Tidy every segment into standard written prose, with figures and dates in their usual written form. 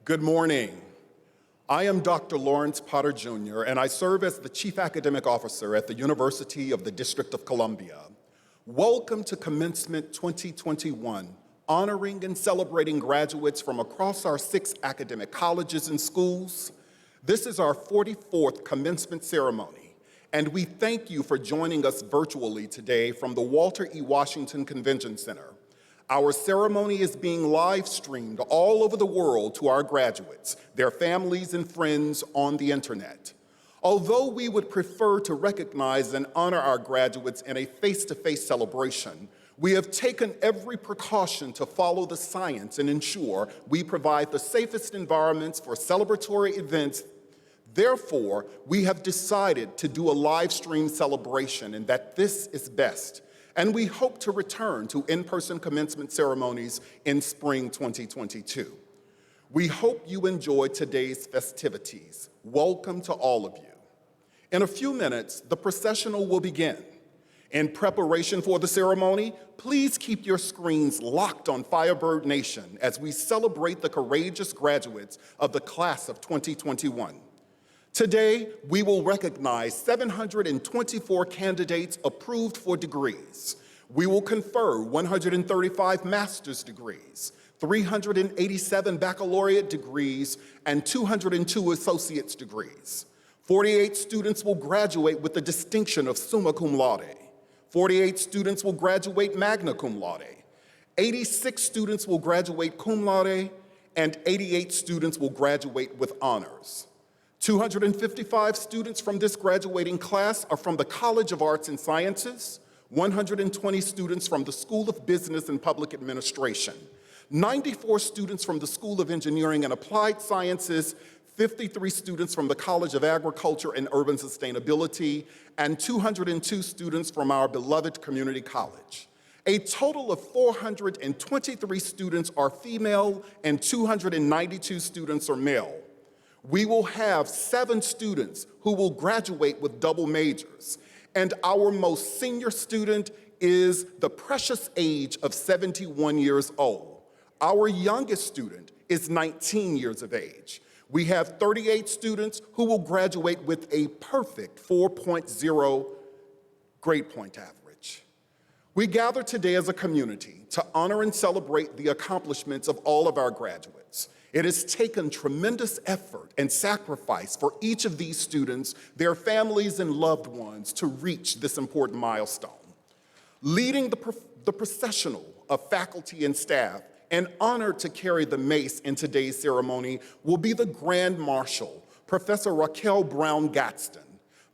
Good morning. I am Dr. Lawrence Potter Jr., and I serve as the Chief Academic Officer at the University of the District of Columbia. Welcome to Commencement 2021, honoring and celebrating graduates from across our 6 academic colleges and schools. This is our 44th commencement ceremony, and we thank you for joining us virtually today from the Walter E. Washington Convention Center. Our ceremony is being live streamed all over the world to our graduates, their families and friends on the internet. Although we would prefer to recognize and honor our graduates in a face-to-face celebration, we have taken every precaution to follow the science and ensure we provide the safest environments for celebratory events. Therefore, we have decided to do a live stream celebration and that this is best. And we hope to return to in-person commencement ceremonies in spring 2022. We hope you enjoy today's festivities. Welcome to all of you. In a few minutes, the processional will begin. In preparation for the ceremony, please keep your screens locked on Firebird Nation as we celebrate the courageous graduates of the class of 2021. Today, we will recognize 724 candidates approved for degrees. We will confer 135 master's degrees, 387 baccalaureate degrees, and 202 associate's degrees. 48 students will graduate with the distinction of summa cum laude. 48 students will graduate magna cum laude. 86 students will graduate cum laude, and 88 students will graduate with honors. 255 students from this graduating class are from the College of Arts and Sciences, 120 students from the School of Business and Public Administration, 94 students from the School of Engineering and Applied Sciences, 53 students from the College of Agriculture and Urban Sustainability, and 202 students from our beloved community college. A total of 423 students are female and 292 students are male. We will have 7 students who will graduate with double majors, and our most senior student is the precious age of 71 years old. Our youngest student is 19 years of age. We have 38 students who will graduate with a perfect 4.0 grade point average. We gather today as a community to honor and celebrate the accomplishments of all of our graduates. It has taken tremendous effort and sacrifice for each of these students, their families and loved ones to reach this important milestone. Leading the processional of faculty and staff and honored to carry the mace in today's ceremony will be the Grand Marshal, Professor Raquel Brown-Gadsden.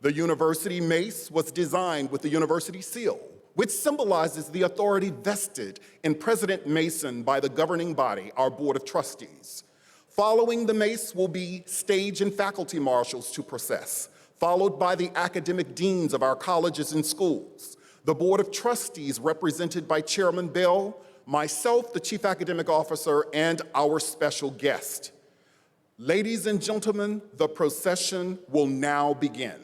The university mace was designed with the university seal, which symbolizes the authority vested in President Mason by the governing body, our Board of Trustees. Following the mace will be stage and faculty marshals to process, followed by the academic deans of our colleges and schools, the Board of Trustees represented by Chairman Bell, myself, the Chief Academic Officer, and our special guest. Ladies and gentlemen, the procession will now begin.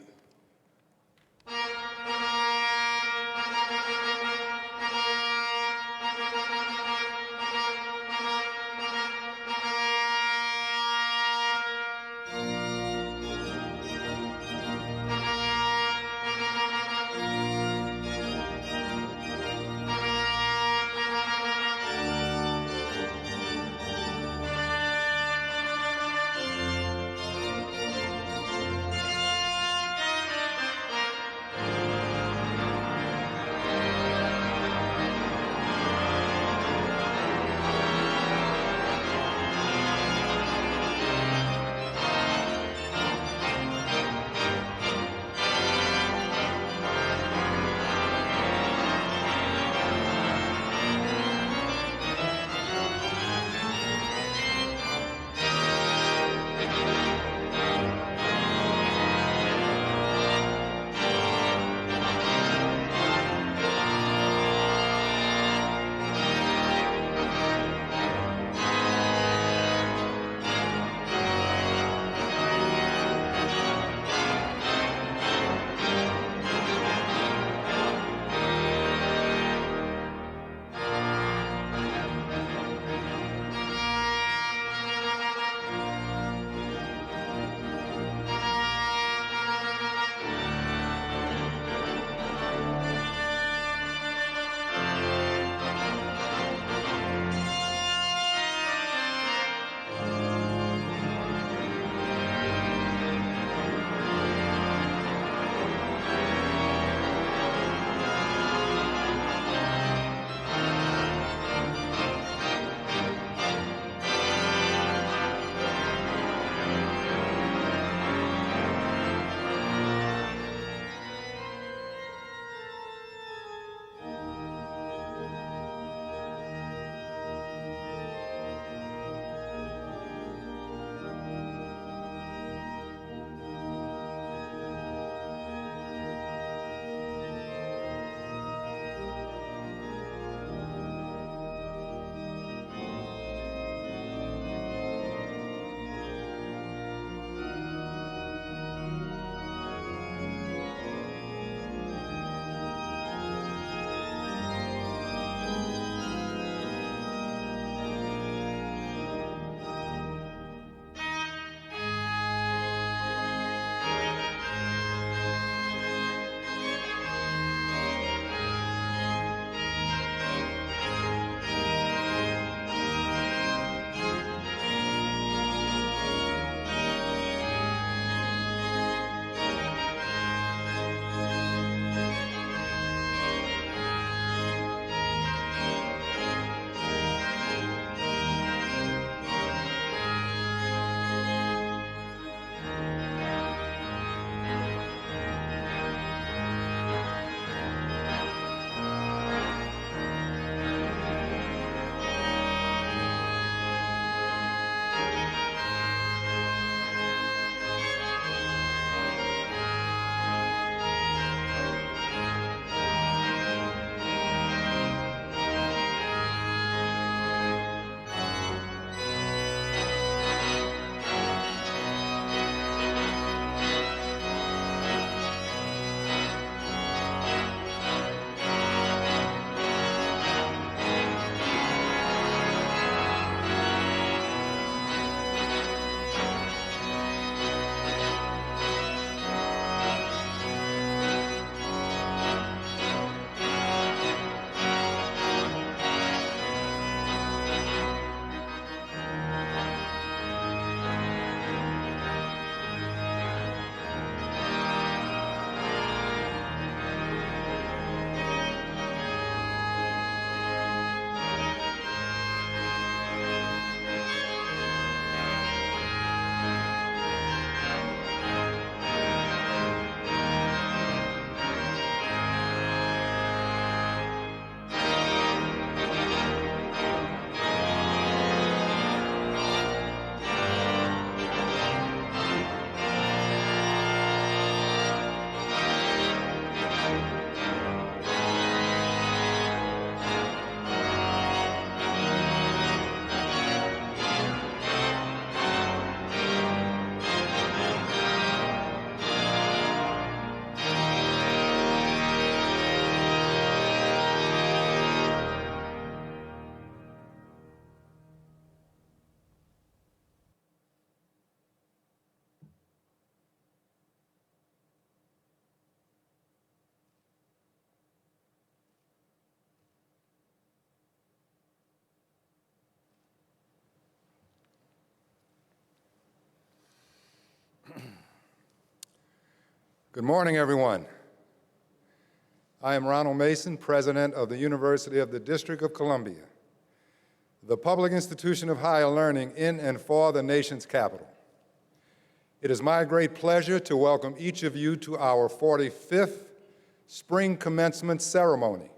Good morning, everyone. I am Ronald Mason, President of the University of the District of Columbia, the public institution of higher learning in and for the nation's capital. It is my great pleasure to welcome each of you to our 45th Spring Commencement ceremony.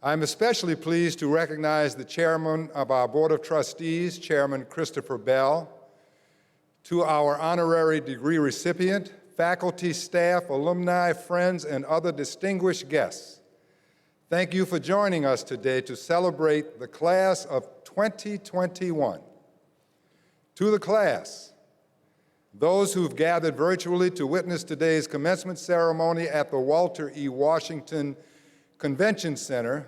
I'm especially pleased to recognize the chairman of our Board of Trustees, Chairman Christopher Bell, to our honorary degree recipient, faculty, staff, alumni, friends, and other distinguished guests. Thank you for joining us today to celebrate the class of 2021. To the class, those who've gathered virtually to witness today's commencement ceremony at the Walter E. Washington Convention Center,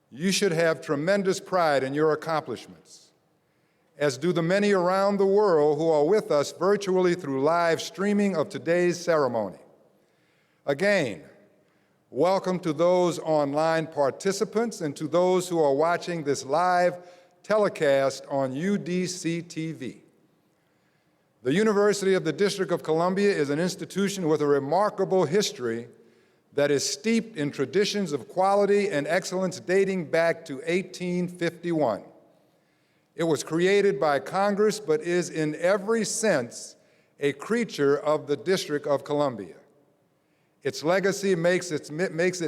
you should have tremendous pride in your accomplishments, as do the many around the world who are with us virtually through live streaming of today's ceremony. Again, welcome to those online participants and to those who are watching this live telecast on UDC TV. The University of the District of Columbia is an institution with a remarkable history that is steeped in traditions of quality and excellence dating back to 1851. It was created by Congress, but is in every sense a creature of the District of Columbia. Its legacy makes it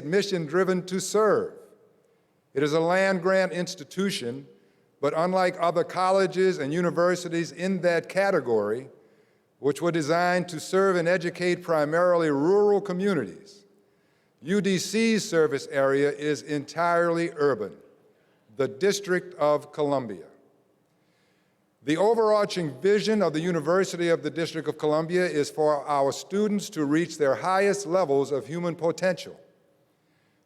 mission-driven to serve. It is a land-grant institution, but unlike other colleges and universities in that category, which were designed to serve and educate primarily rural communities, UDC's service area is entirely urban, the District of Columbia. The overarching vision of the University of the District of Columbia is for our students to reach their highest levels of human potential.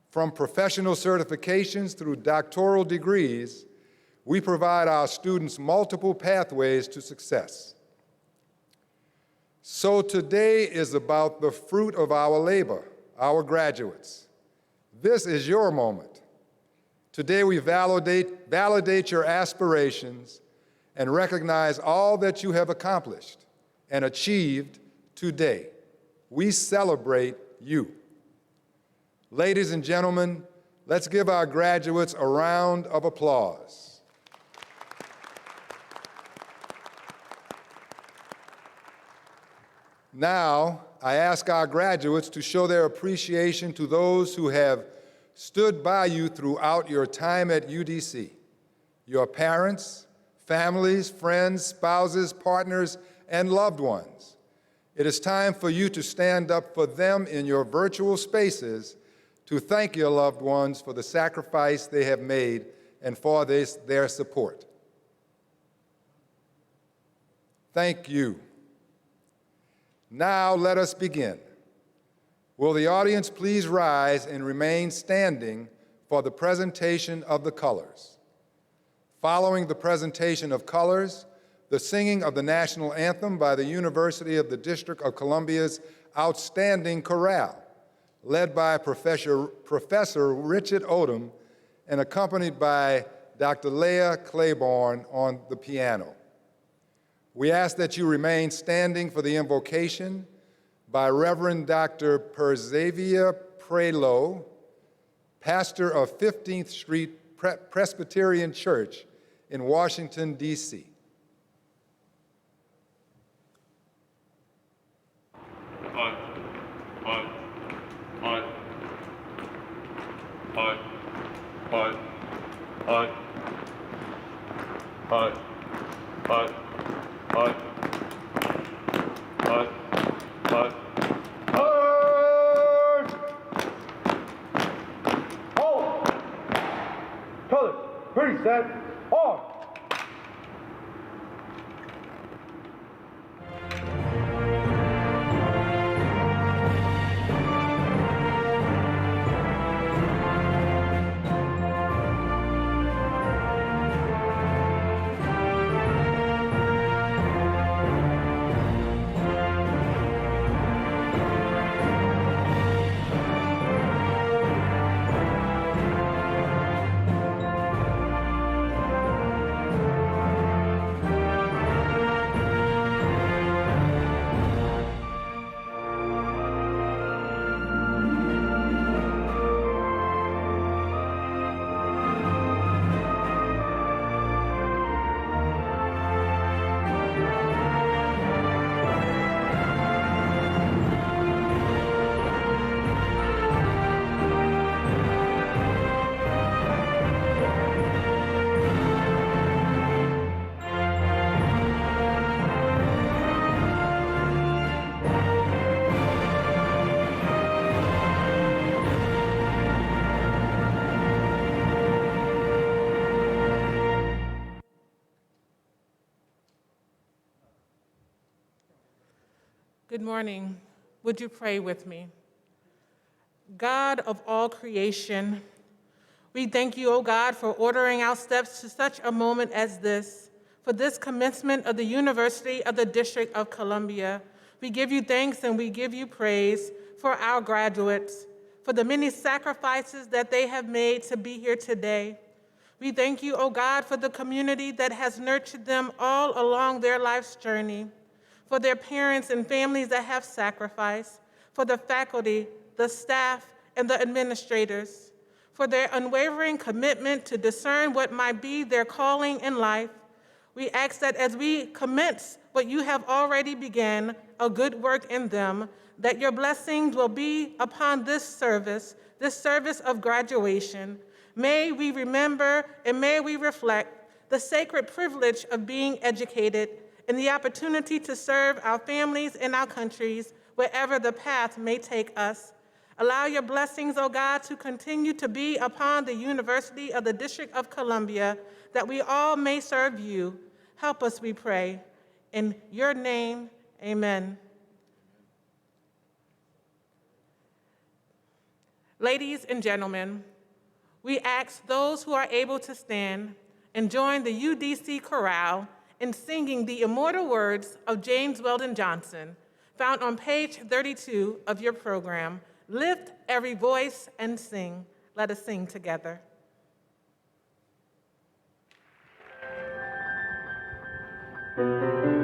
From professional certifications through doctoral degrees, we provide our students multiple pathways to success. So today is about the fruit of our labor, our graduates. This is your moment. Today we validate your aspirations and recognize all that you have accomplished and achieved today. We celebrate you. Ladies and gentlemen, let's give our graduates a round of applause. Now, I ask our graduates to show their appreciation to those who have stood by you throughout your time at UDC, your parents, families, friends, spouses, partners, and loved ones. It is time for you to stand up for them in your virtual spaces to thank your loved ones for the sacrifice they have made and for their support. Thank you. Now let us begin. Will the audience please rise and remain standing for the presentation of the colors? Following the presentation of colors, the singing of the national anthem by the University of the District of Columbia's outstanding chorale, led by Professor Richard Odom and accompanied by Dr. Leah Claiborne on the piano. We ask that you remain standing for the invocation by Reverend Dr. Persavia Prelo, pastor of 15th Street Presbyterian Church in Washington, D.C. Colors, ready, set, on. Good morning. Would you pray with me? God of all creation, we thank you, O God, for ordering our steps to such a moment as this, for this commencement of the University of the District of Columbia. We give you thanks and we give you praise for our graduates, for the many sacrifices that they have made to be here today. We thank you, O God, for the community that has nurtured them all along their life's journey, for their parents and families that have sacrificed, for the faculty, the staff, and the administrators, for their unwavering commitment to discern what might be their calling in life. We ask that as we commence what you have already begun, a good work in them, that your blessings will be upon this service of graduation. May we remember and may we reflect the sacred privilege of being educated and the opportunity to serve our families and our countries wherever the path may take us. Allow your blessings, O God, to continue to be upon the University of the District of Columbia, that we all may serve you. Help us, we pray. In your name, amen. Ladies and gentlemen, we ask those who are able to stand and join the UDC chorale in singing the immortal words of James Weldon Johnson, found on page 32 of your program. Lift every voice and sing. Let us sing together. Sing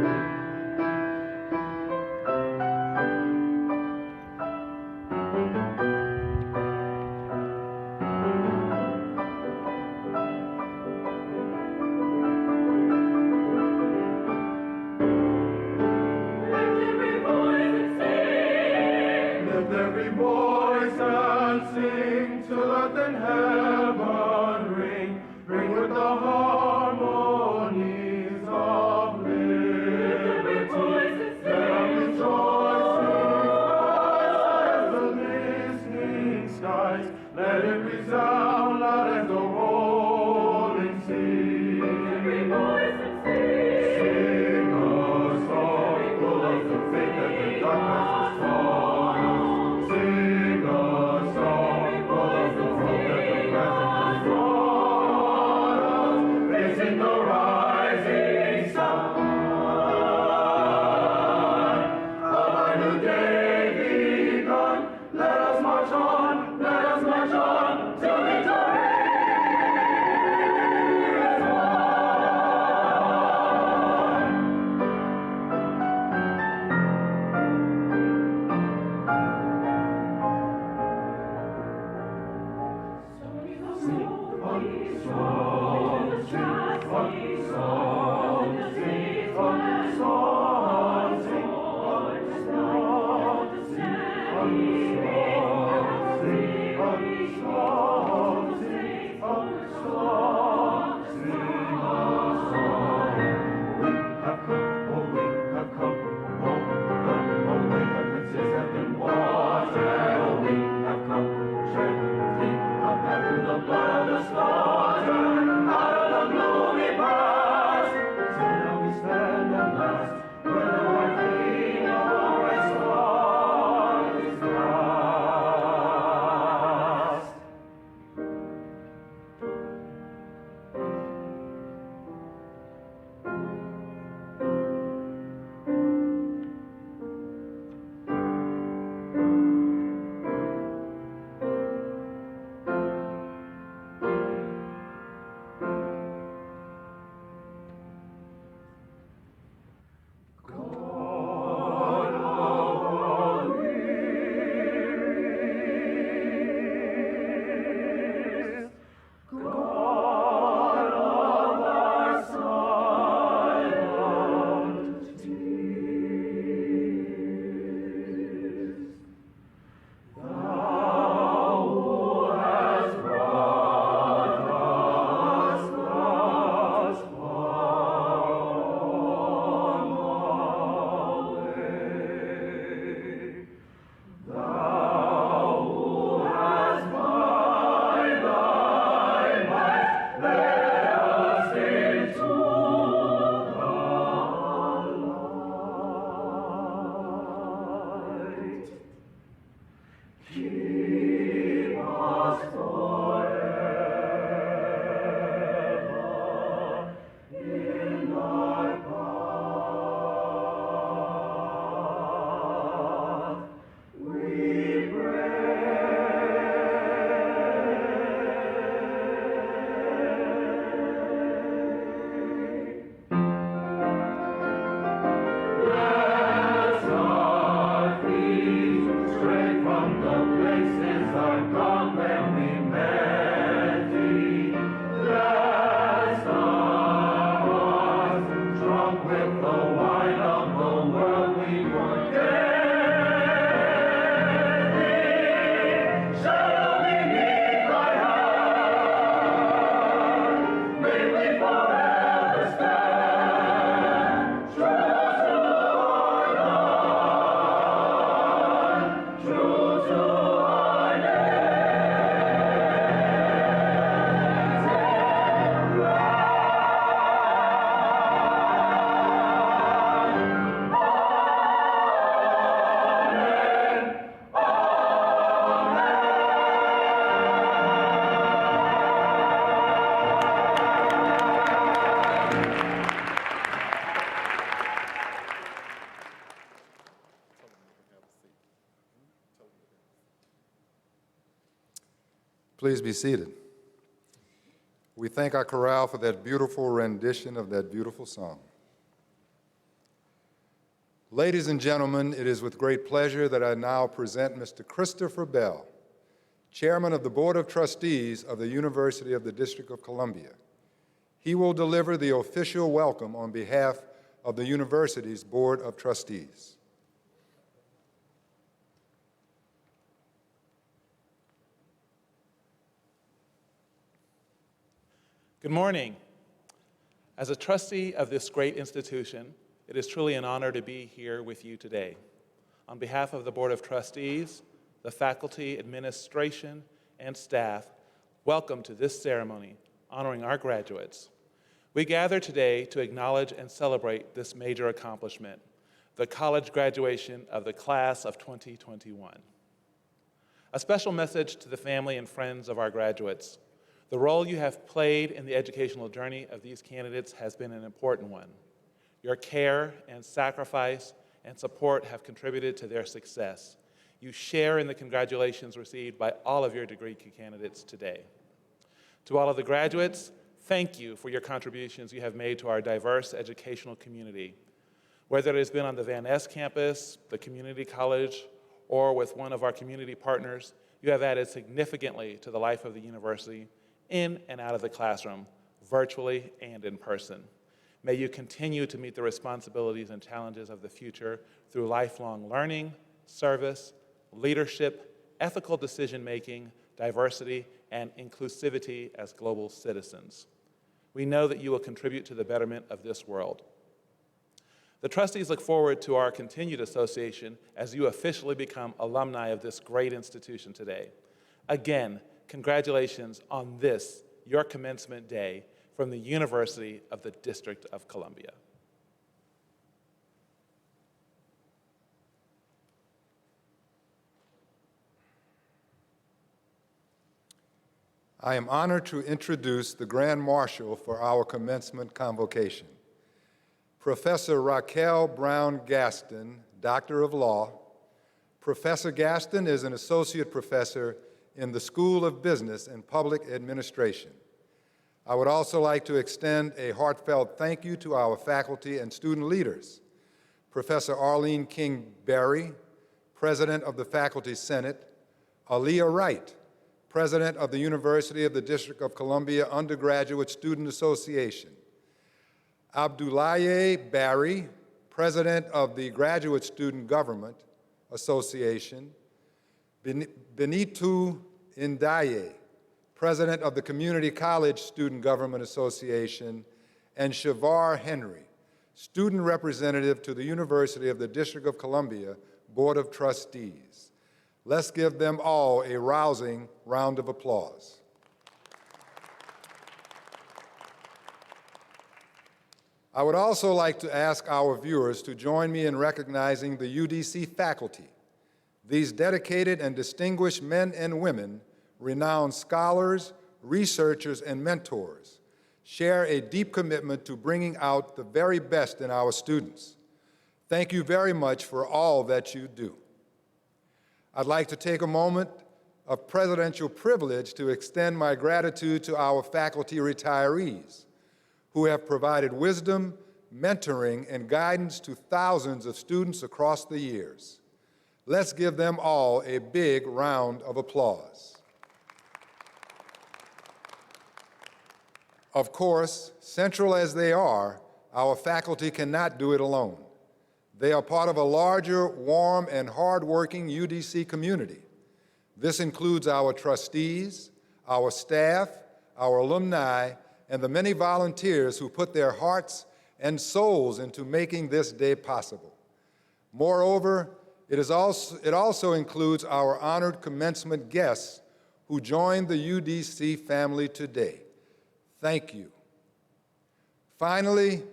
Please be seated. We thank our chorale for that beautiful rendition of that beautiful song. Ladies and gentlemen, it is with great pleasure that I now present Mr. Christopher Bell, Chairman of the Board of Trustees of the University of the District of Columbia. He will deliver the official welcome on behalf of the university's Board of Trustees. Good morning. As a trustee of this great institution, it is truly an honor to be here with you today. On behalf of the Board of Trustees, the faculty, administration, and staff, welcome to this ceremony honoring our graduates. We gather today to acknowledge and celebrate this major accomplishment, the college graduation of the class of 2021. A special message to the family and friends of our graduates. The role you have played in the educational journey of these candidates has been an important one. Your care and sacrifice and support have contributed to their success. You share in the congratulations received by all of your degree candidates today. To all of the graduates, thank you for your contributions you have made to our diverse educational community. Whether it has been on the Van Ness campus, the community college, or with one of our community partners, you have added significantly to the life of the university in and out of the classroom, virtually and in person. May you continue to meet the responsibilities and challenges of the future through lifelong learning, service, leadership, ethical decision-making, diversity, and inclusivity as global citizens. We know that you will contribute to the betterment of this world. The trustees look forward to our continued association as you officially become alumni of this great institution today. Again, congratulations on this, your commencement day, from the University of the District of Columbia. I am honored to introduce the Grand Marshal for our commencement convocation, Professor Raquel Brown Gaston, Doctor of Law. Professor Gaston is an associate professor in the School of Business and Public Administration. I would also like to extend a heartfelt thank you to our faculty and student leaders. Professor Arlene King-Berry, President of the Faculty Senate, Aaliyah Wright, President of the University of the District of Columbia Undergraduate Student Association, Abdoulaye Barry, President of the Graduate Student Government Association, Benitu Ndaye, President of the Community College Student Government Association, and Shavar Henry, Student Representative to the University of the District of Columbia Board of Trustees. Let's give them all a rousing round of applause. I would also like to ask our viewers to join me in recognizing the UDC faculty. These dedicated and distinguished men and women, renowned scholars, researchers, and mentors, share a deep commitment to bringing out the very best in our students. Thank you very much for all that you do. I'd like to take a moment of presidential privilege to extend my gratitude to our faculty retirees who have provided wisdom, mentoring, and guidance to thousands of students across the years. Let's give them all a big round of applause. Of course, central as they are, our faculty cannot do it alone. They are part of a larger, warm, and hardworking UDC community. This includes our trustees, our staff, our alumni, and the many volunteers who put their hearts and souls into making this day possible. Moreover, it also includes our honored commencement guests who joined the UDC family today. Thank you. Finally,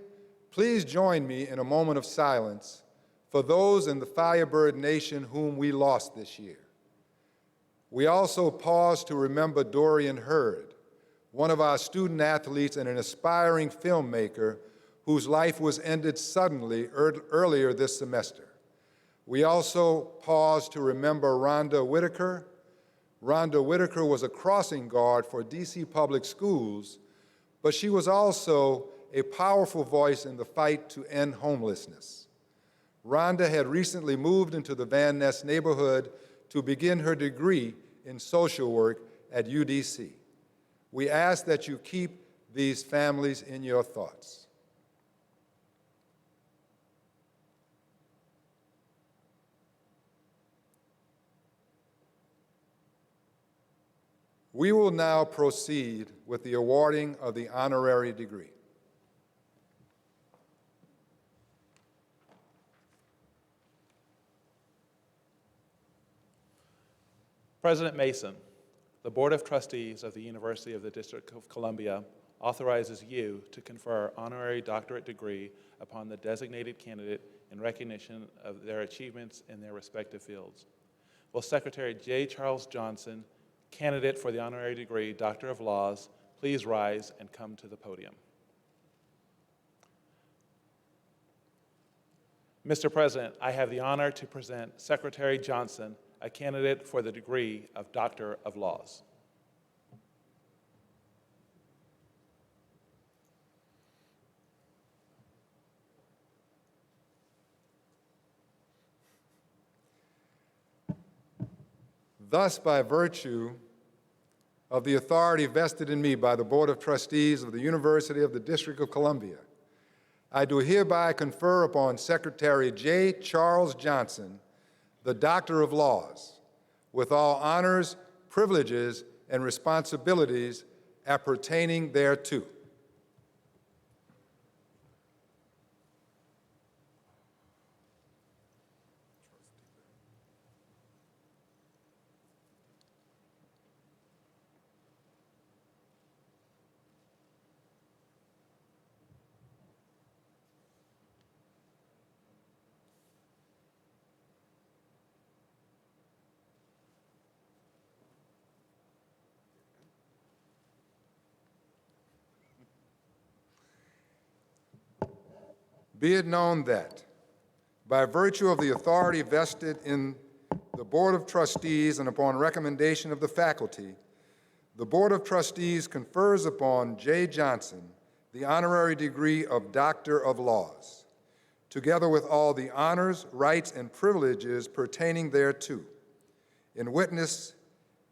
please join me in a moment of silence for those in the Firebird Nation whom we lost this year. We also pause to remember Dorian Hurd, one of our student athletes and an aspiring filmmaker whose life was ended suddenly earlier this semester. We also pause to remember Rhonda Whitaker, Rhonda Whitaker was a crossing guard for DC Public Schools, but she was also a powerful voice in the fight to end homelessness. Rhonda had recently moved into the Van Ness neighborhood to begin her degree in social work at UDC. We ask that you keep these families in your thoughts. We will now proceed with the awarding of the honorary degree. President Mason, the Board of Trustees of the University of the District of Columbia authorizes you to confer honorary doctorate degree upon the designated candidate in recognition of their achievements in their respective fields. Will Secretary J. Charles Johnson, candidate for the honorary degree, Doctor of Laws, please rise and come to the podium. Mr. President, I have the honor to present Secretary Johnson, a candidate for the degree of Doctor of Laws. Thus, by virtue of the authority vested in me by the Board of Trustees of the University of the District of Columbia, I do hereby confer upon Secretary J. Charles Johnson the Doctor of Laws, with all honors, privileges, and responsibilities appertaining thereto. Be it known that, by virtue of the authority vested in the Board of Trustees and upon recommendation of the faculty, the Board of Trustees confers upon J. Johnson the honorary degree of Doctor of Laws, together with all the honors, rights, and privileges pertaining thereto. In witness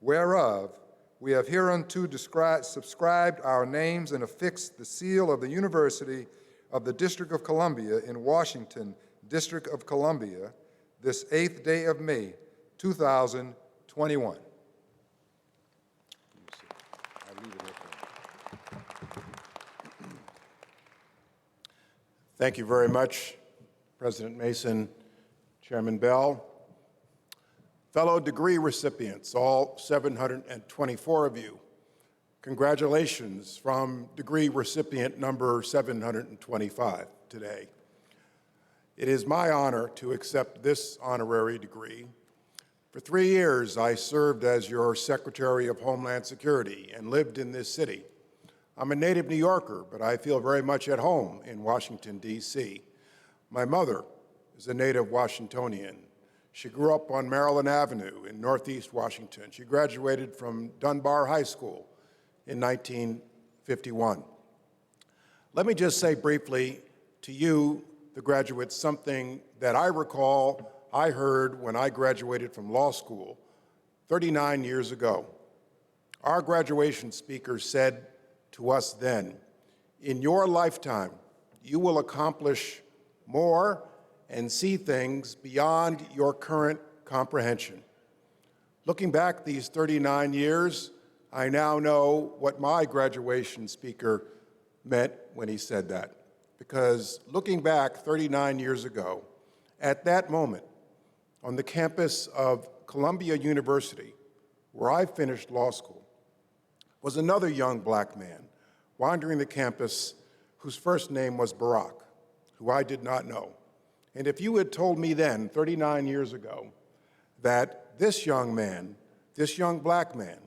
whereof, we have hereunto subscribed our names and affixed the seal of the University of the District of Columbia in Washington, District of Columbia, this 8th day of May, 2021. Thank you very much, President Mason, Chairman Bell. Fellow degree recipients, all 724 of you, congratulations from degree recipient number 725 today. It is my honor to accept this honorary degree. For 3 years, I served as your Secretary of Homeland Security and lived in this city. I'm a native New Yorker, but I feel very much at home in Washington, D.C. My mother is a native Washingtonian. She grew up on Maryland Avenue in Northeast Washington. She graduated from Dunbar High School in 1951. Let me just say briefly to you, the graduates, something that I recall I heard when I graduated from law school 39 years ago. Our graduation speaker said to us then, "In your lifetime, you will accomplish more and see things beyond your current comprehension." Looking back these 39 years, I now know what my graduation speaker meant when he said that. Because looking back 39 years ago, at that moment, on the campus of Columbia University, where I finished law school, was another young black man wandering the campus whose first name was Barack, who I did not know. And if you had told me then, 39 years ago, that this young man, this young black man,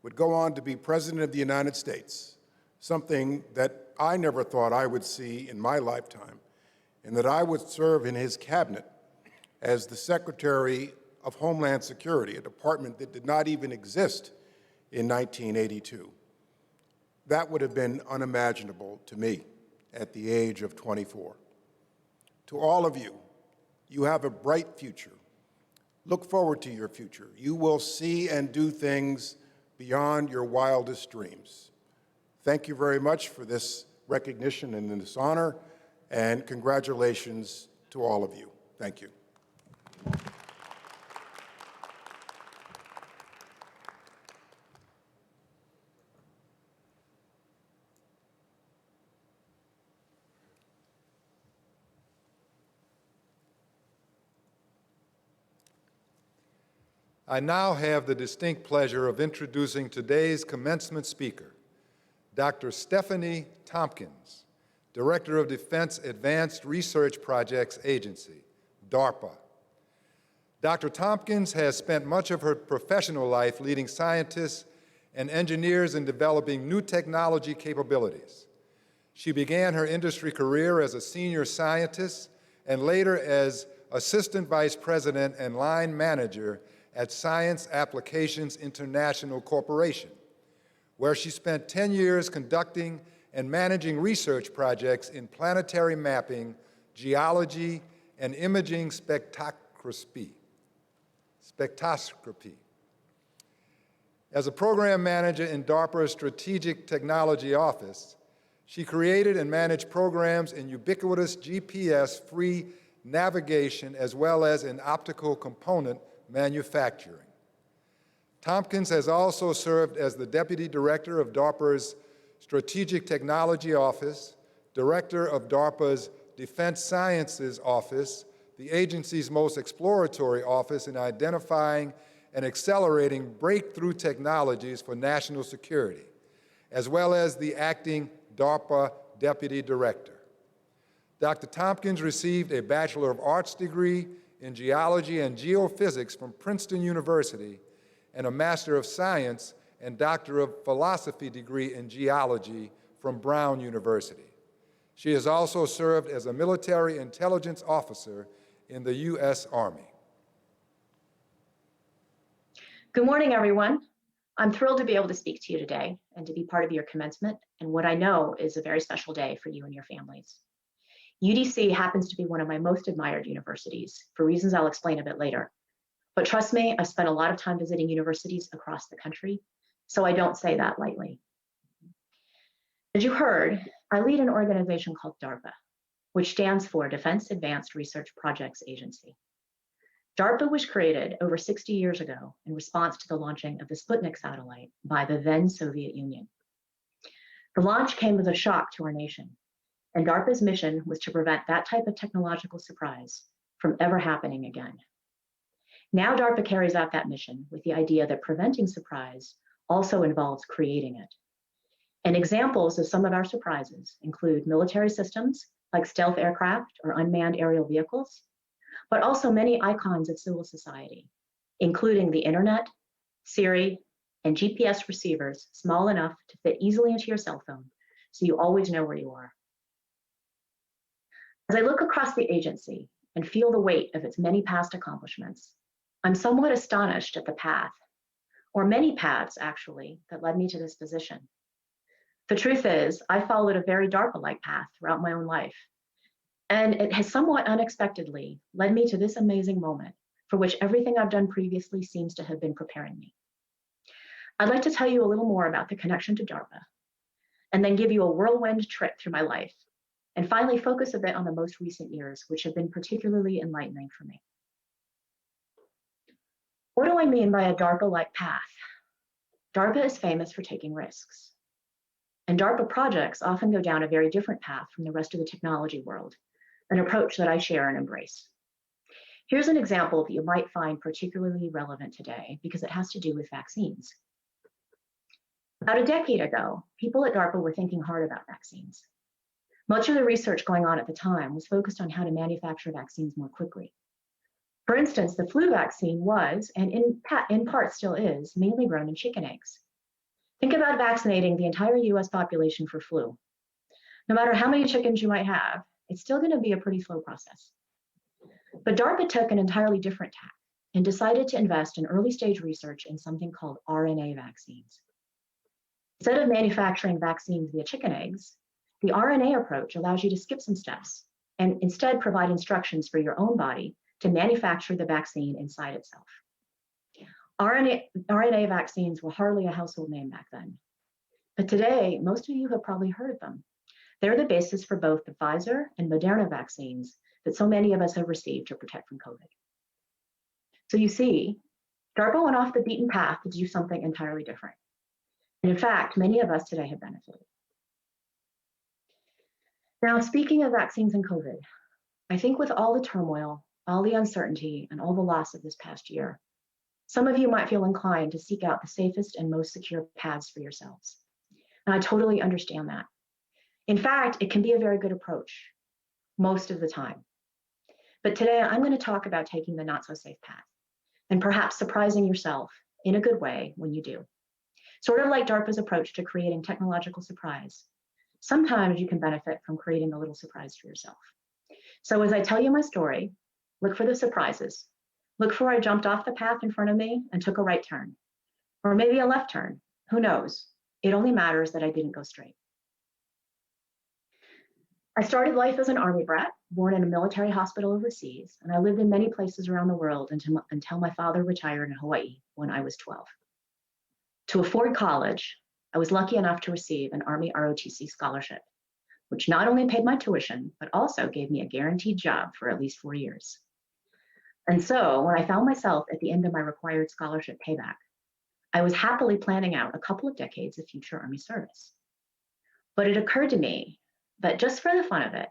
would go on to be President of the United States, something that I never thought I would see in my lifetime, and that I would serve in his cabinet as the Secretary of Homeland Security, a department that did not even exist in 1982. That would have been unimaginable to me at the age of 24. To all of you, you have a bright future. Look forward to your future. You will see and do things beyond your wildest dreams. Thank you very much for this recognition and this honor, and congratulations to all of you. Thank you. I now have the distinct pleasure of introducing today's commencement speaker, Dr. Stephanie Tompkins, Director of Defense Advanced Research Projects Agency, DARPA. Dr. Tompkins has spent much of her professional life leading scientists and engineers in developing new technology capabilities. She began her industry career as a senior scientist and later as Assistant Vice President and Line Manager at Science Applications International Corporation, where she spent 10 years conducting and managing research projects in planetary mapping, geology, and imaging spectroscopy. As a program manager in DARPA's Strategic Technology Office, she created and managed programs in ubiquitous GPS-free navigation as well as in optical component manufacturing. Tompkins has also served as the Deputy Director of DARPA's Strategic Technology Office, Director of DARPA's Defense Sciences Office, the agency's most exploratory office in identifying and accelerating breakthrough technologies for national security, as well as the acting DARPA Deputy Director. Dr. Tompkins received a Bachelor of Arts degree in Geology and Geophysics from Princeton University and a Master of Science and Doctor of Philosophy degree in Geology from Brown University. She has also served as a military intelligence officer in the U.S. Army. Good morning, everyone. I'm thrilled to be able to speak to you today and to be part of your commencement and what I know is a very special day for you and your families. UDC happens to be one of my most admired universities for reasons I'll explain a bit later. But trust me, I've spent a lot of time visiting universities across the country, so I don't say that lightly. As you heard, I lead an organization called DARPA, which stands for Defense Advanced Research Projects Agency. DARPA was created over 60 years ago in response to the launching of the Sputnik satellite by the then Soviet Union. The launch came as a shock to our nation, and DARPA's mission was to prevent that type of technological surprise from ever happening again. Now DARPA carries out that mission with the idea that preventing surprise also involves creating it. And examples of some of our surprises include military systems like stealth aircraft or unmanned aerial vehicles, but also many icons of civil society, including the internet, Siri, and GPS receivers small enough to fit easily into your cell phone, so you always know where you are. As I look across the agency and feel the weight of its many past accomplishments, I'm somewhat astonished at the path, or many paths actually, that led me to this position. The truth is, I followed a very DARPA-like path throughout my own life, and it has somewhat unexpectedly led me to this amazing moment for which everything I've done previously seems to have been preparing me. I'd like to tell you a little more about the connection to DARPA, and then give you a whirlwind trip through my life, and finally focus a bit on the most recent years, which have been particularly enlightening for me. What do I mean by a DARPA-like path? DARPA is famous for taking risks. And DARPA projects often go down a very different path from the rest of the technology world, an approach that I share and embrace. Here's an example that you might find particularly relevant today because it has to do with vaccines. About a decade ago, people at DARPA were thinking hard about vaccines. Much of the research going on at the time was focused on how to manufacture vaccines more quickly. For instance, the flu vaccine was, and in part still is, mainly grown in chicken eggs. Think about vaccinating the entire US population for flu. No matter how many chickens you might have, it's still going to be a pretty slow process. But DARPA took an entirely different tack. and decided to invest in early stage research in something called RNA vaccines. Instead of manufacturing vaccines via chicken eggs, the RNA approach allows you to skip some steps and instead provide instructions for your own body to manufacture the vaccine inside itself. RNA vaccines were hardly a household name back then, but today, most of you have probably heard of them. They're the basis for both the Pfizer and Moderna vaccines that so many of us have received to protect from COVID. So you see, DARPA went off the beaten path to do something entirely different. And in fact, many of us today have benefited. Now, speaking of vaccines and COVID, I think with all the turmoil, all the uncertainty, and all the loss of this past year, some of you might feel inclined to seek out the safest and most secure paths for yourselves. And I totally understand that. In fact, it can be a very good approach most of the time. But today I'm going to talk about taking the not so safe path and perhaps surprising yourself in a good way when you do. Sort of like DARPA's approach to creating technological surprise. Sometimes you can benefit from creating a little surprise for yourself. So as I tell you my story, look for the surprises. Look for where I jumped off the path in front of me and took a right turn, or maybe a left turn. Who knows? It only matters that I didn't go straight. I started life as an Army brat, born in a military hospital overseas, and I lived in many places around the world until my father retired in Hawaii when I was 12. To afford college, I was lucky enough to receive an Army ROTC scholarship, which not only paid my tuition, but also gave me a guaranteed job for at least 4 years. And so when I found myself at the end of my required scholarship payback, I was happily planning out a couple of decades of future Army service. But it occurred to me that just for the fun of it,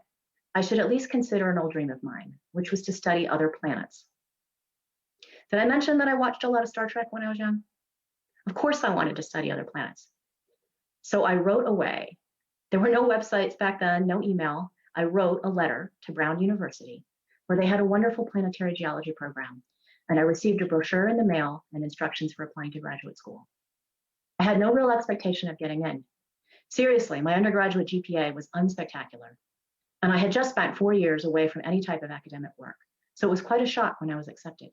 I should at least consider an old dream of mine, which was to study other planets. Did I mention that I watched a lot of Star Trek when I was young? Of course I wanted to study other planets. So I wrote away. There were no websites back then, no email. I wrote a letter to Brown University, where they had a wonderful planetary geology program, and I received a brochure in the mail and instructions for applying to graduate school. I had no real expectation of getting in. Seriously, my undergraduate GPA was unspectacular, and I had just spent 4 years away from any type of academic work, so it was quite a shock when I was accepted.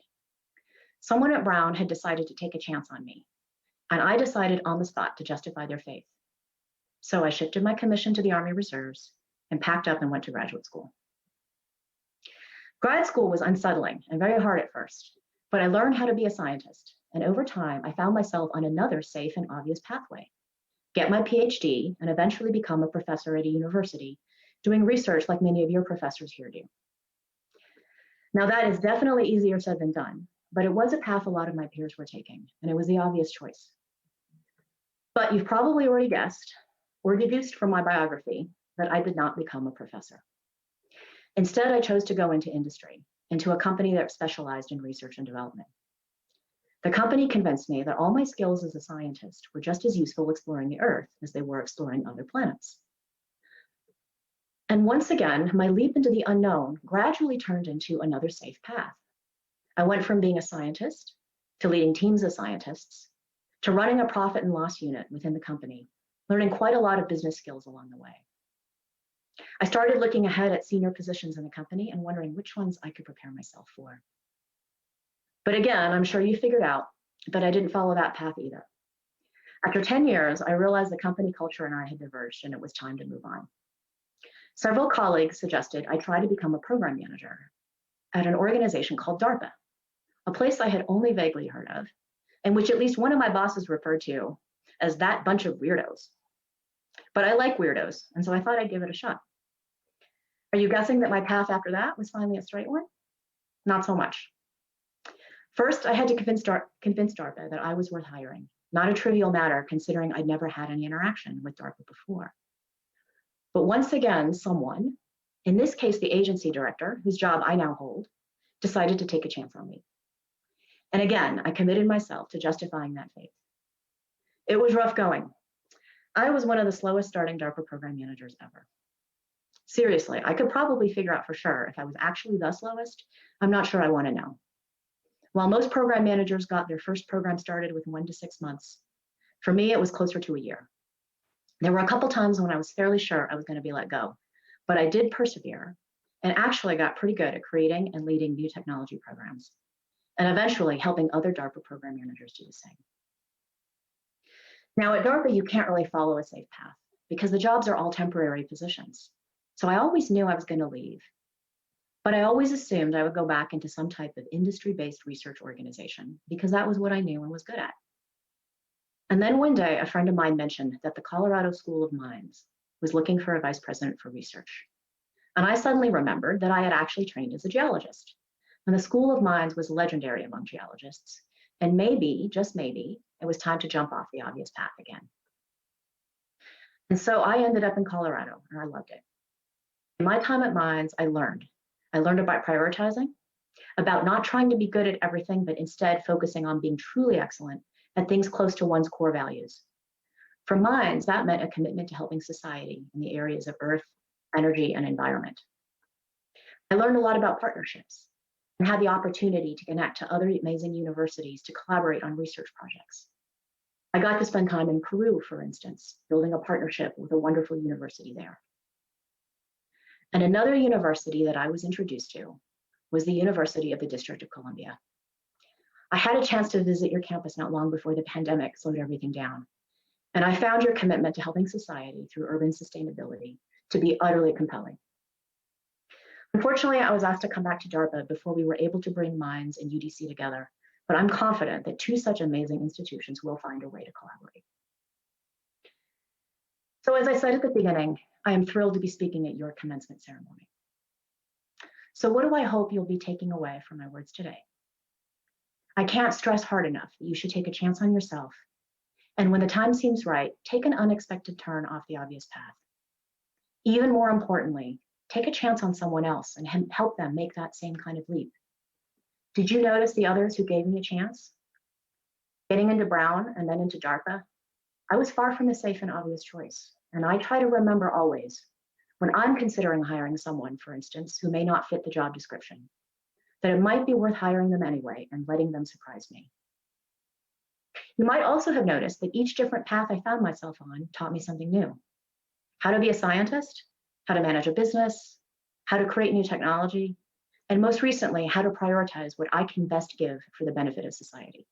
Someone at Brown had decided to take a chance on me, and I decided on the spot to justify their faith. So I shifted my commission to the Army Reserves and packed up and went to graduate school. Grad school was unsettling and very hard at first, but I learned how to be a scientist, and over time, I found myself on another safe and obvious pathway. Get my PhD and eventually become a professor at a university, doing research like many of your professors here do. Now that is definitely easier said than done, but it was a path a lot of my peers were taking, and it was the obvious choice. But you've probably already guessed, or deduced from my biography, that I did not become a professor. Instead, I chose to go into industry, into a company that specialized in research and development. The company convinced me that all my skills as a scientist were just as useful exploring the Earth as they were exploring other planets. And once again, my leap into the unknown gradually turned into another safe path. I went from being a scientist to leading teams of scientists to running a profit and loss unit within the company, learning quite a lot of business skills along the way. I started looking ahead at senior positions in the company and wondering which ones I could prepare myself for. But again, I'm sure you figured out that I didn't follow that path either. After 10 years, I realized the company culture and I had diverged and it was time to move on. Several colleagues suggested I try to become a program manager at an organization called DARPA, a place I had only vaguely heard of, and which at least one of my bosses referred to as that bunch of weirdos. But I like weirdos, and so I thought I'd give it a shot. Are you guessing that my path after that was finally a straight one? Not so much. First, I had to convince DARPA that I was worth hiring, not a trivial matter considering I'd never had any interaction with DARPA before. But once again, someone, in this case the agency director, whose job I now hold, decided to take a chance on me. And again, I committed myself to justifying that faith. It was rough going. I was one of the slowest starting DARPA program managers ever. Seriously, I could probably figure out for sure if I was actually the slowest. I'm not sure I want to know. While most program managers got their first program started within 1 to 6 months, for me, it was closer to a year. There were a couple times when I was fairly sure I was going to be let go, but I did persevere and actually got pretty good at creating and leading new technology programs. and eventually helping other DARPA program managers do the same. Now at DARPA, you can't really follow a safe path because the jobs are all temporary positions. So I always knew I was going to leave, but I always assumed I would go back into some type of industry-based research organization because that was what I knew and was good at. And then one day, a friend of mine mentioned that the Colorado School of Mines was looking for a vice president for research. And I suddenly remembered that I had actually trained as a geologist. And the School of Mines was legendary among geologists. And maybe, just maybe, it was time to jump off the obvious path again. And so I ended up in Colorado, and I loved it. In my time at Mines, I learned. I learned about prioritizing, about not trying to be good at everything, but instead focusing on being truly excellent at things close to one's core values. For Mines, that meant a commitment to helping society in the areas of earth, energy, and environment. I learned a lot about partnerships and had the opportunity to connect to other amazing universities to collaborate on research projects. I got to spend time in Peru, for instance, building a partnership with a wonderful university there. And another university that I was introduced to was the University of the District of Columbia. I had a chance to visit your campus not long before the pandemic slowed everything down. And I found your commitment to helping society through urban sustainability to be utterly compelling. Unfortunately, I was asked to come back to DARPA before we were able to bring Mines and UDC together, but I'm confident that two such amazing institutions will find a way to collaborate. So as I said at the beginning, I am thrilled to be speaking at your commencement ceremony. So what do I hope you'll be taking away from my words today? I can't stress hard enough that you should take a chance on yourself. And when the time seems right, take an unexpected turn off the obvious path. Even more importantly, take a chance on someone else and help them make that same kind of leap. Did you notice the others who gave me a chance? Getting into Brown and then into DARPA, I was far from the safe and obvious choice. And I try to remember always, when I'm considering hiring someone, for instance, who may not fit the job description, that it might be worth hiring them anyway and letting them surprise me. You might also have noticed that each different path I found myself on taught me something new. How to be a scientist, how to manage a business, how to create new technology, and most recently, how to prioritize what I can best give for the benefit of society.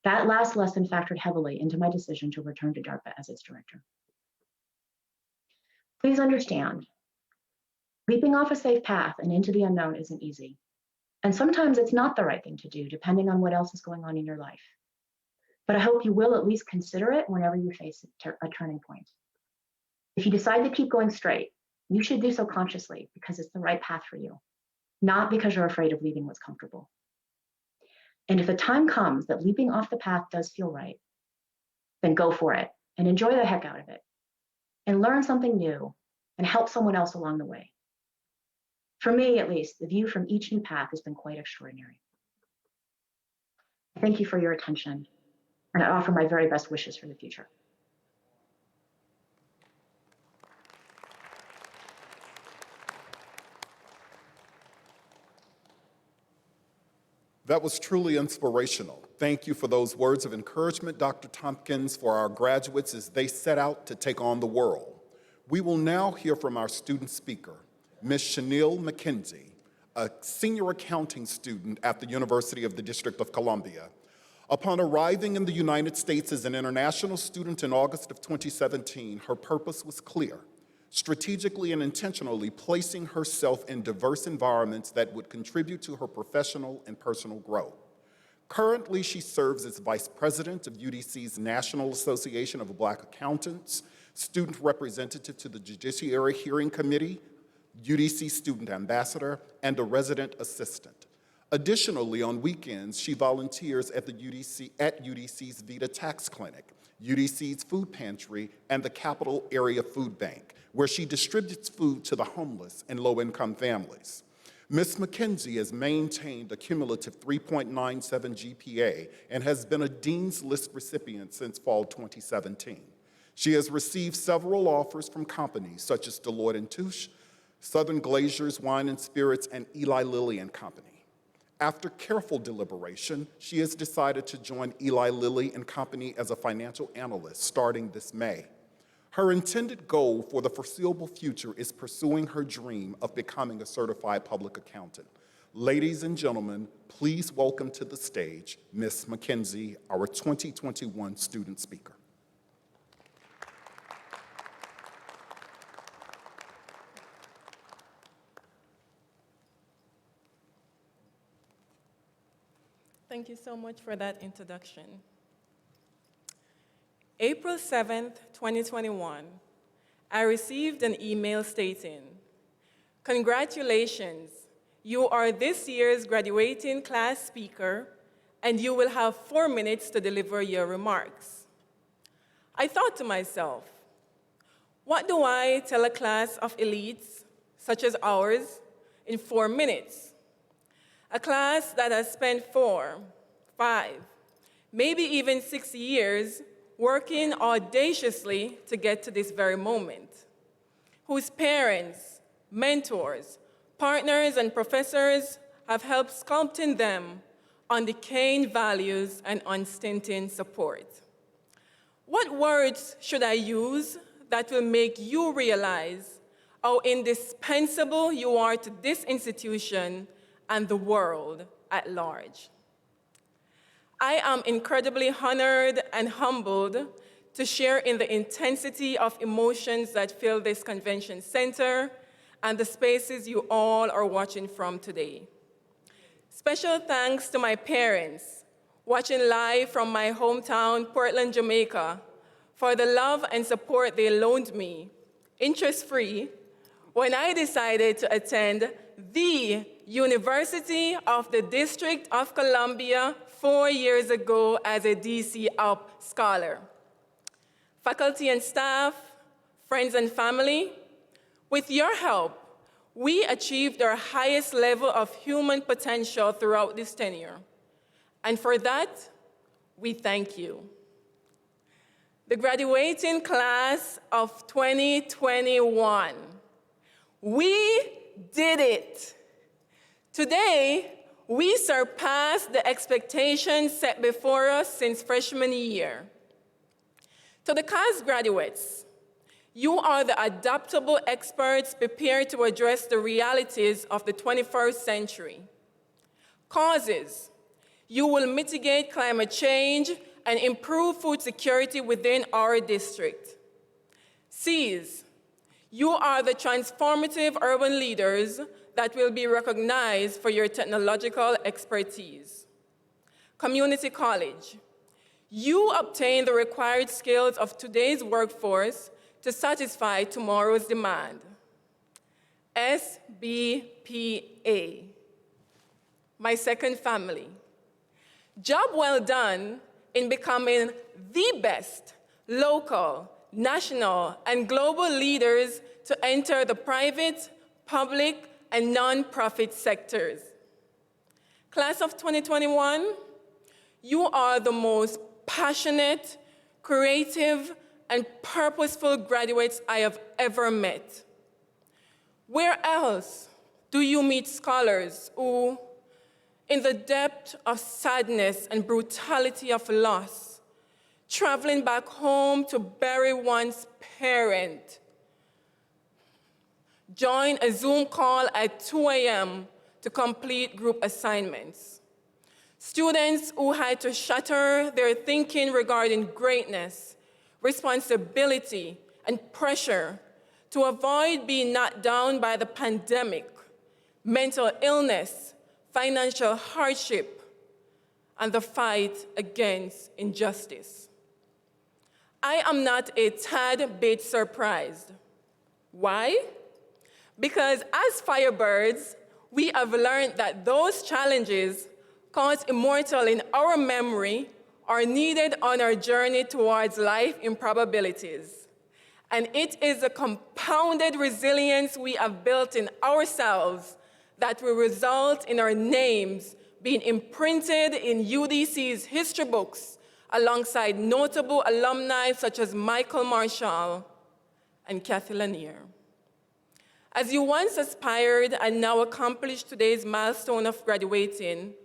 That last lesson factored heavily into my decision to return to DARPA as its director. Please understand, leaping off a safe path and into the unknown isn't easy. And sometimes it's not the right thing to do, depending on what else is going on in your life. But I hope you will at least consider it whenever you face a turning point. If you decide to keep going straight, you should do so consciously because it's the right path for you, not because you're afraid of leaving what's comfortable. And if the time comes that leaping off the path does feel right, then go for it and enjoy the heck out of it and learn something new and help someone else along the way. For me, at least, the view from each new path has been quite extraordinary. Thank you for your attention, and I offer my very best wishes for the future. That was truly inspirational. Thank you for those words of encouragement, Dr. Tompkins, for our graduates as they set out to take on the world. We will now hear from our student speaker, Ms. Chanel McKenzie, a senior accounting student at the University of the District of Columbia. Upon arriving in the United States as an international student in August of 2017, her purpose was clear: strategically and intentionally placing herself in diverse environments that would contribute to her professional and personal growth. Currently, she serves as Vice President of UDC's National Association of Black Accountants, Student Representative to the Judiciary Hearing Committee, UDC Student Ambassador, and a Resident Assistant. Additionally, on weekends, she volunteers at UDC's Vita Tax Clinic, UDC's Food Pantry, and the Capital Area Food Bank, where she distributes food to the homeless and low-income families. Ms. McKenzie has maintained a cumulative 3.97 GPA and has been a Dean's List recipient since fall 2017. She has received several offers from companies such as Deloitte & Touche, Southern Glazers Wine and Spirits, and Eli Lilly and Company. After careful deliberation, she has decided to join Eli Lilly and Company as a financial analyst starting this May. Her intended goal for the foreseeable future is pursuing her dream of becoming a certified public accountant. Ladies and gentlemen, please welcome to the stage Ms. McKenzie, our 2021 student speaker. Thank you so much for that introduction. April 7th, 2021, I received an email stating, "Congratulations, you are this year's graduating class speaker, and you will have 4 minutes to deliver your remarks." I thought to myself, what do I tell a class of elites, such as ours, in 4 minutes? A class that has spent 4, 5, maybe even 6 years working audaciously to get to this very moment, whose parents, mentors, partners, and professors have helped sculpting them on decaying values and unstinting support. What words should I use that will make you realize how indispensable you are to this institution and the world at large? I am incredibly honored and humbled to share in the intensity of emotions that fill this convention center and the spaces you all are watching from today. Special thanks to my parents, watching live from my hometown, Portland, Jamaica, for the love and support they loaned me, interest-free, when I decided to attend the University of the District of Columbia 4 years ago as a DC UP scholar. Faculty and staff, friends and family, with your help, we achieved our highest level of human potential throughout this tenure. And for that, we thank you. The graduating class of 2021, we did it. Today, we surpassed the expectations set before us since freshman year. To the class graduates, you are the adaptable experts prepared to address the realities of the 21st century. Causes, you will mitigate climate change and improve food security within our district. C's, you are the transformative urban leaders that will be recognized for your technological expertise. Community college, you obtain the required skills of today's workforce to satisfy tomorrow's demand. SBPA, my second family. Job well done in becoming the best local, national, and global leaders to enter the private, public, and nonprofit sectors. Class of 2021, you are the most passionate, creative, and purposeful graduates I have ever met. Where else do you meet scholars who, in the depth of sadness and brutality of loss, traveling back home to bury one's parent, join a Zoom call at 2 a.m. to complete group assignments? Students who had to shatter their thinking regarding greatness, responsibility, and pressure to avoid being knocked down by the pandemic, mental illness, financial hardship, and the fight against injustice. I am not a tad bit surprised. Why? Because as Firebirds, we have learned that those challenges, caught immortal in our memory, are needed on our journey towards life improbabilities. And it is a compounded resilience we have built in ourselves that will result in our names being imprinted in UDC's history books alongside notable alumni such as Michael Marshall and Kathy Lanier. As you once aspired and now accomplished today's milestone of graduating,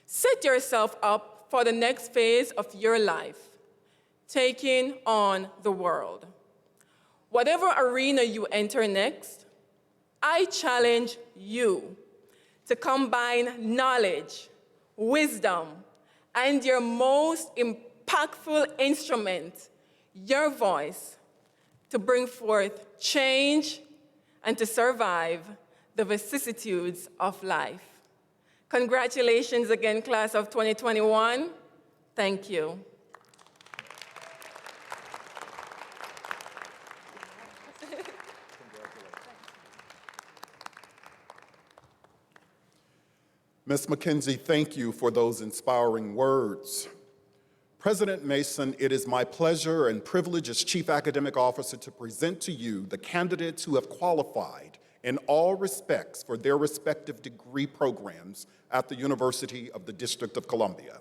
set yourself up for the next phase of your life, taking on the world. Whatever arena you enter next, I challenge you to combine knowledge, wisdom, and your most impactful instrument, your voice, to bring forth change and to survive the vicissitudes of life. Congratulations again, class of 2021. Thank you. Ms. McKenzie, thank you for those inspiring words. President Mason, it is my pleasure and privilege as Chief Academic Officer to present to you the candidates who have qualified in all respects for their respective degree programs at the University of the District of Columbia.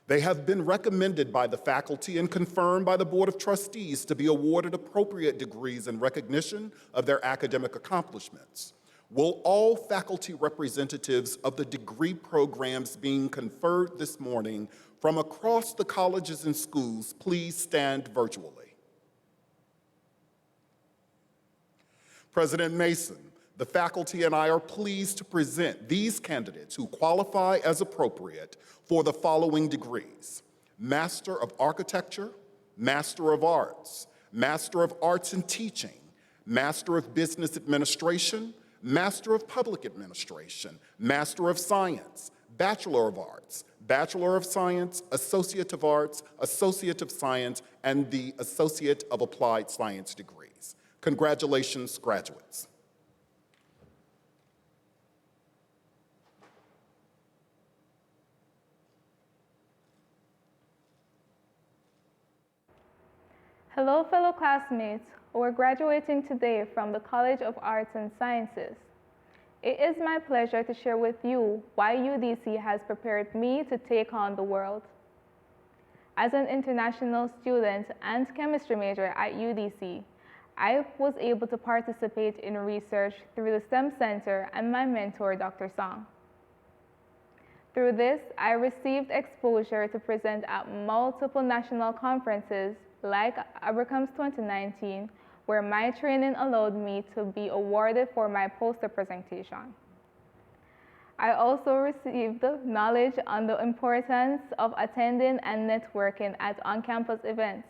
They have been recommended by the faculty and confirmed by the Board of Trustees to be awarded appropriate degrees in recognition of their academic accomplishments. Will all faculty representatives of the degree programs being conferred this morning from across the colleges and schools please stand virtually? President Mason, the faculty and I are pleased to present these candidates who qualify as appropriate for the following degrees: Master of Architecture, Master of Arts, Master of Arts in Teaching, Master of Business Administration, Master of Public Administration, Master of Science, Bachelor of Arts, Bachelor of Science, Associate of Arts, Associate of Science, and the Associate of Applied Science degrees. Congratulations, graduates. Hello, fellow classmates who are graduating today from the College of Arts and Sciences. It is my pleasure to share with you why UDC has prepared me to take on the world. As an international student and chemistry major at UDC, I was able to participate in research through the STEM Center and my mentor, Dr. Song. Through this, I received exposure to present at multiple national conferences like Abercromb's 2019, where my training allowed me to be awarded for my poster presentation. I also received the knowledge on the importance of attending and networking at on-campus events.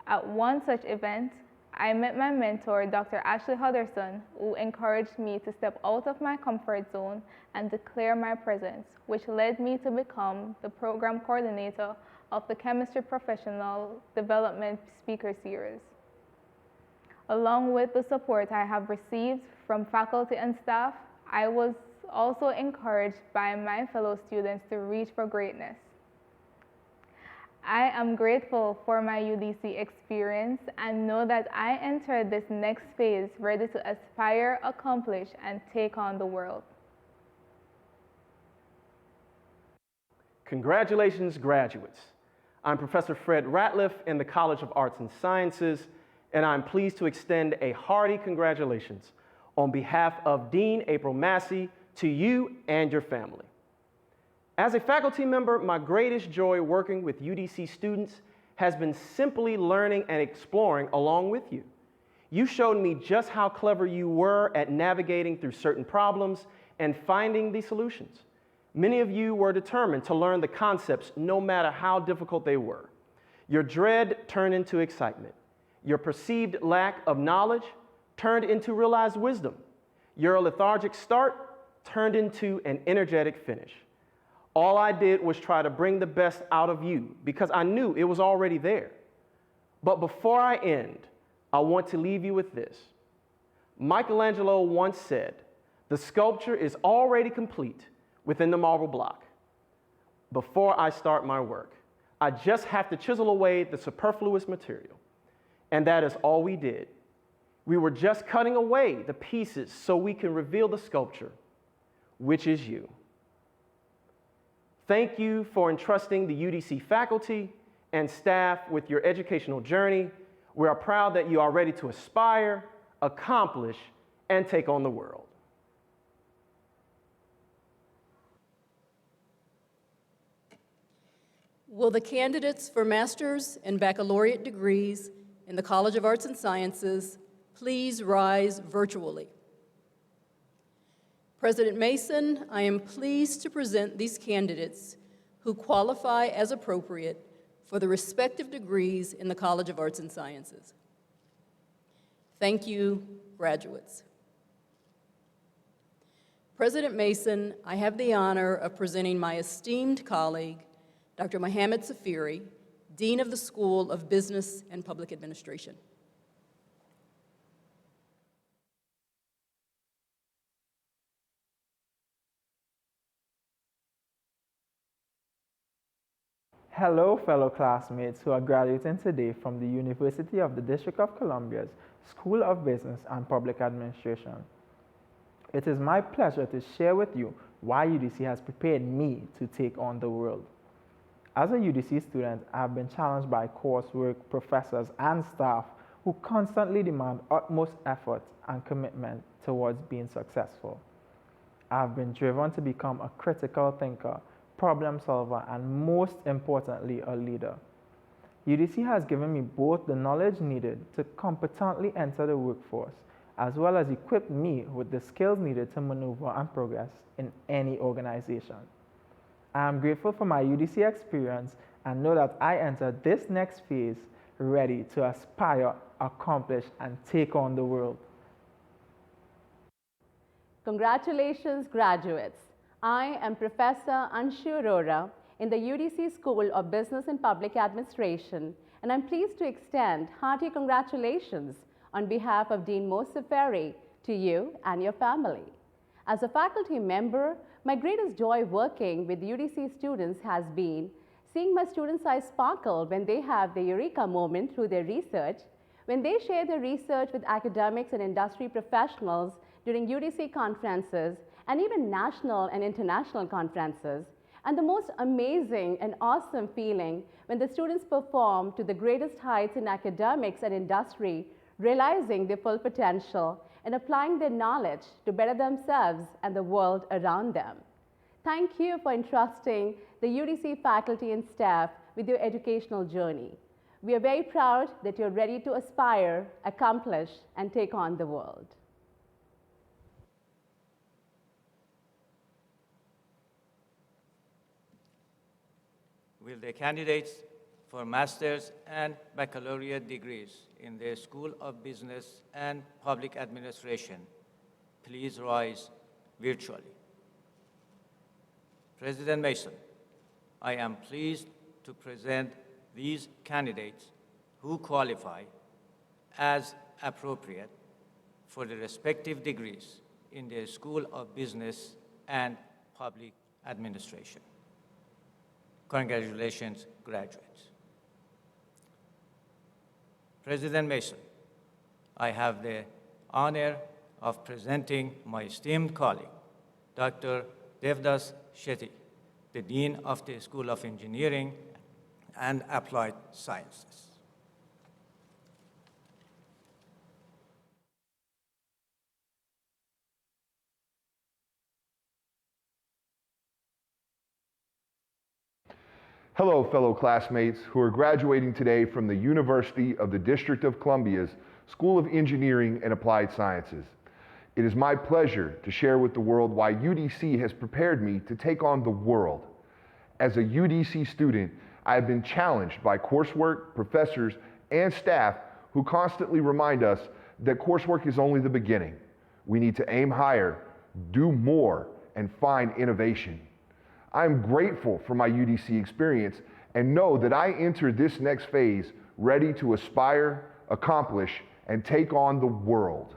At one such event, I met my mentor, Dr. Ashley Hudderson, who encouraged me to step out of my comfort zone and declare my presence, which led me to become the program coordinator of the Chemistry Professional Development Speaker Series. Along with the support I have received from faculty and staff, I was also encouraged by my fellow students to reach for greatness. I am grateful for my UDC experience and know that I entered this next phase ready to aspire, accomplish, and take on the world. Congratulations, graduates. I'm Professor Fred Ratliff in the College of Arts and Sciences, and I'm pleased to extend a hearty congratulations on behalf of Dean April Massey to you and your family. As a faculty member, my greatest joy working with UDC students has been simply learning and exploring along with you. You showed me just how clever you were at navigating through certain problems and finding the solutions. Many of you were determined to learn the concepts no matter how difficult they were. Your dread turned into excitement. Your perceived lack of knowledge turned into realized wisdom. Your lethargic start turned into an energetic finish. All I did was try to bring the best out of you because I knew it was already there. But before I end, I want to leave you with this. Michelangelo once said, "The sculpture is already complete within the marble block. Before I start my work, I just have to chisel away the superfluous material." And that is all we did. We were just cutting away the pieces so we can reveal the sculpture, which is you. Thank you for entrusting the UDC faculty and staff with your educational journey. We are proud that you are ready to aspire, accomplish, and take on the world. Will the candidates for master's and baccalaureate degrees in the College of Arts and Sciences please rise virtually? President Mason, I am pleased to present these candidates who qualify as appropriate for the respective degrees in the College of Arts and Sciences. Thank you, graduates. President Mason, I have the honor of presenting my esteemed colleague, Dr. Mohammed Safiri, Dean of the School of Business and Public Administration. Hello, fellow classmates who are graduating today from the University of the District of Columbia's School of Business and Public Administration. It is my pleasure to share with you why UDC has prepared me to take on the world. As a UDC student, I have been challenged by coursework, professors, and staff who constantly demand utmost effort and commitment towards being successful. I have been driven to become a critical thinker, problem solver, and most importantly, a leader. UDC has given me both the knowledge needed to competently enter the workforce, as well as equipped me with the skills needed to maneuver and progress in any organization. I am grateful for my UDC experience and know that I enter this next phase ready to aspire, accomplish, and take on the world. Congratulations, graduates. I am Professor Anshu Arora in the UDC School of Business and Public Administration, and I'm pleased to extend hearty congratulations on behalf of Dean Safiri to you and your family. As a faculty member, my greatest joy working with UDC students has been seeing my students' eyes sparkle when they have the eureka moment through their research, when they share their research with academics and industry professionals during UDC conferences, and even national and international conferences, and the most amazing and awesome feeling when the students perform to the greatest heights in academics and industry, realizing their full potential and applying their knowledge to better themselves and the world around them. Thank you for entrusting the UDC faculty and staff with your educational journey. We are very proud that you're ready to aspire, accomplish, and take on the world. Will the candidates for master's and baccalaureate degrees in the School of Business and Public Administration please rise virtually? President Mason, I am pleased to present these candidates who qualify as appropriate for the respective degrees in the School of Business and Public Administration. Congratulations, graduates. President Mason, I have the honor of presenting my esteemed colleague, Dr. Devdas Shetty, the Dean of the School of Engineering and Applied Sciences. Hello, fellow classmates who are graduating today from the University of the District of Columbia's School of Engineering and Applied Sciences. It is my pleasure to share with the world why UDC has prepared me to take on the world. As a UDC student, I have been challenged by coursework, professors, and staff who constantly remind us that coursework is only the beginning. We need to aim higher, do more, and find innovation. I am grateful for my UDC experience and know that I enter this next phase ready to aspire, accomplish, and take on the world.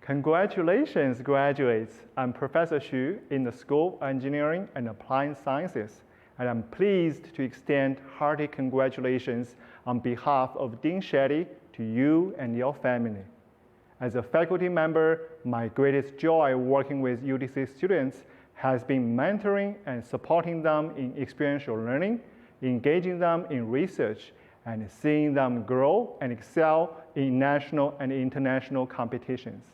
Congratulations, graduates. I'm Professor Xu in the School of Engineering and Applied Sciences, and I'm pleased to extend hearty congratulations on behalf of Dean Shetty to you and your family. As a faculty member, my greatest joy working with UDC students has been mentoring and supporting them in experiential learning, engaging them in research, and seeing them grow and excel in national and international competitions.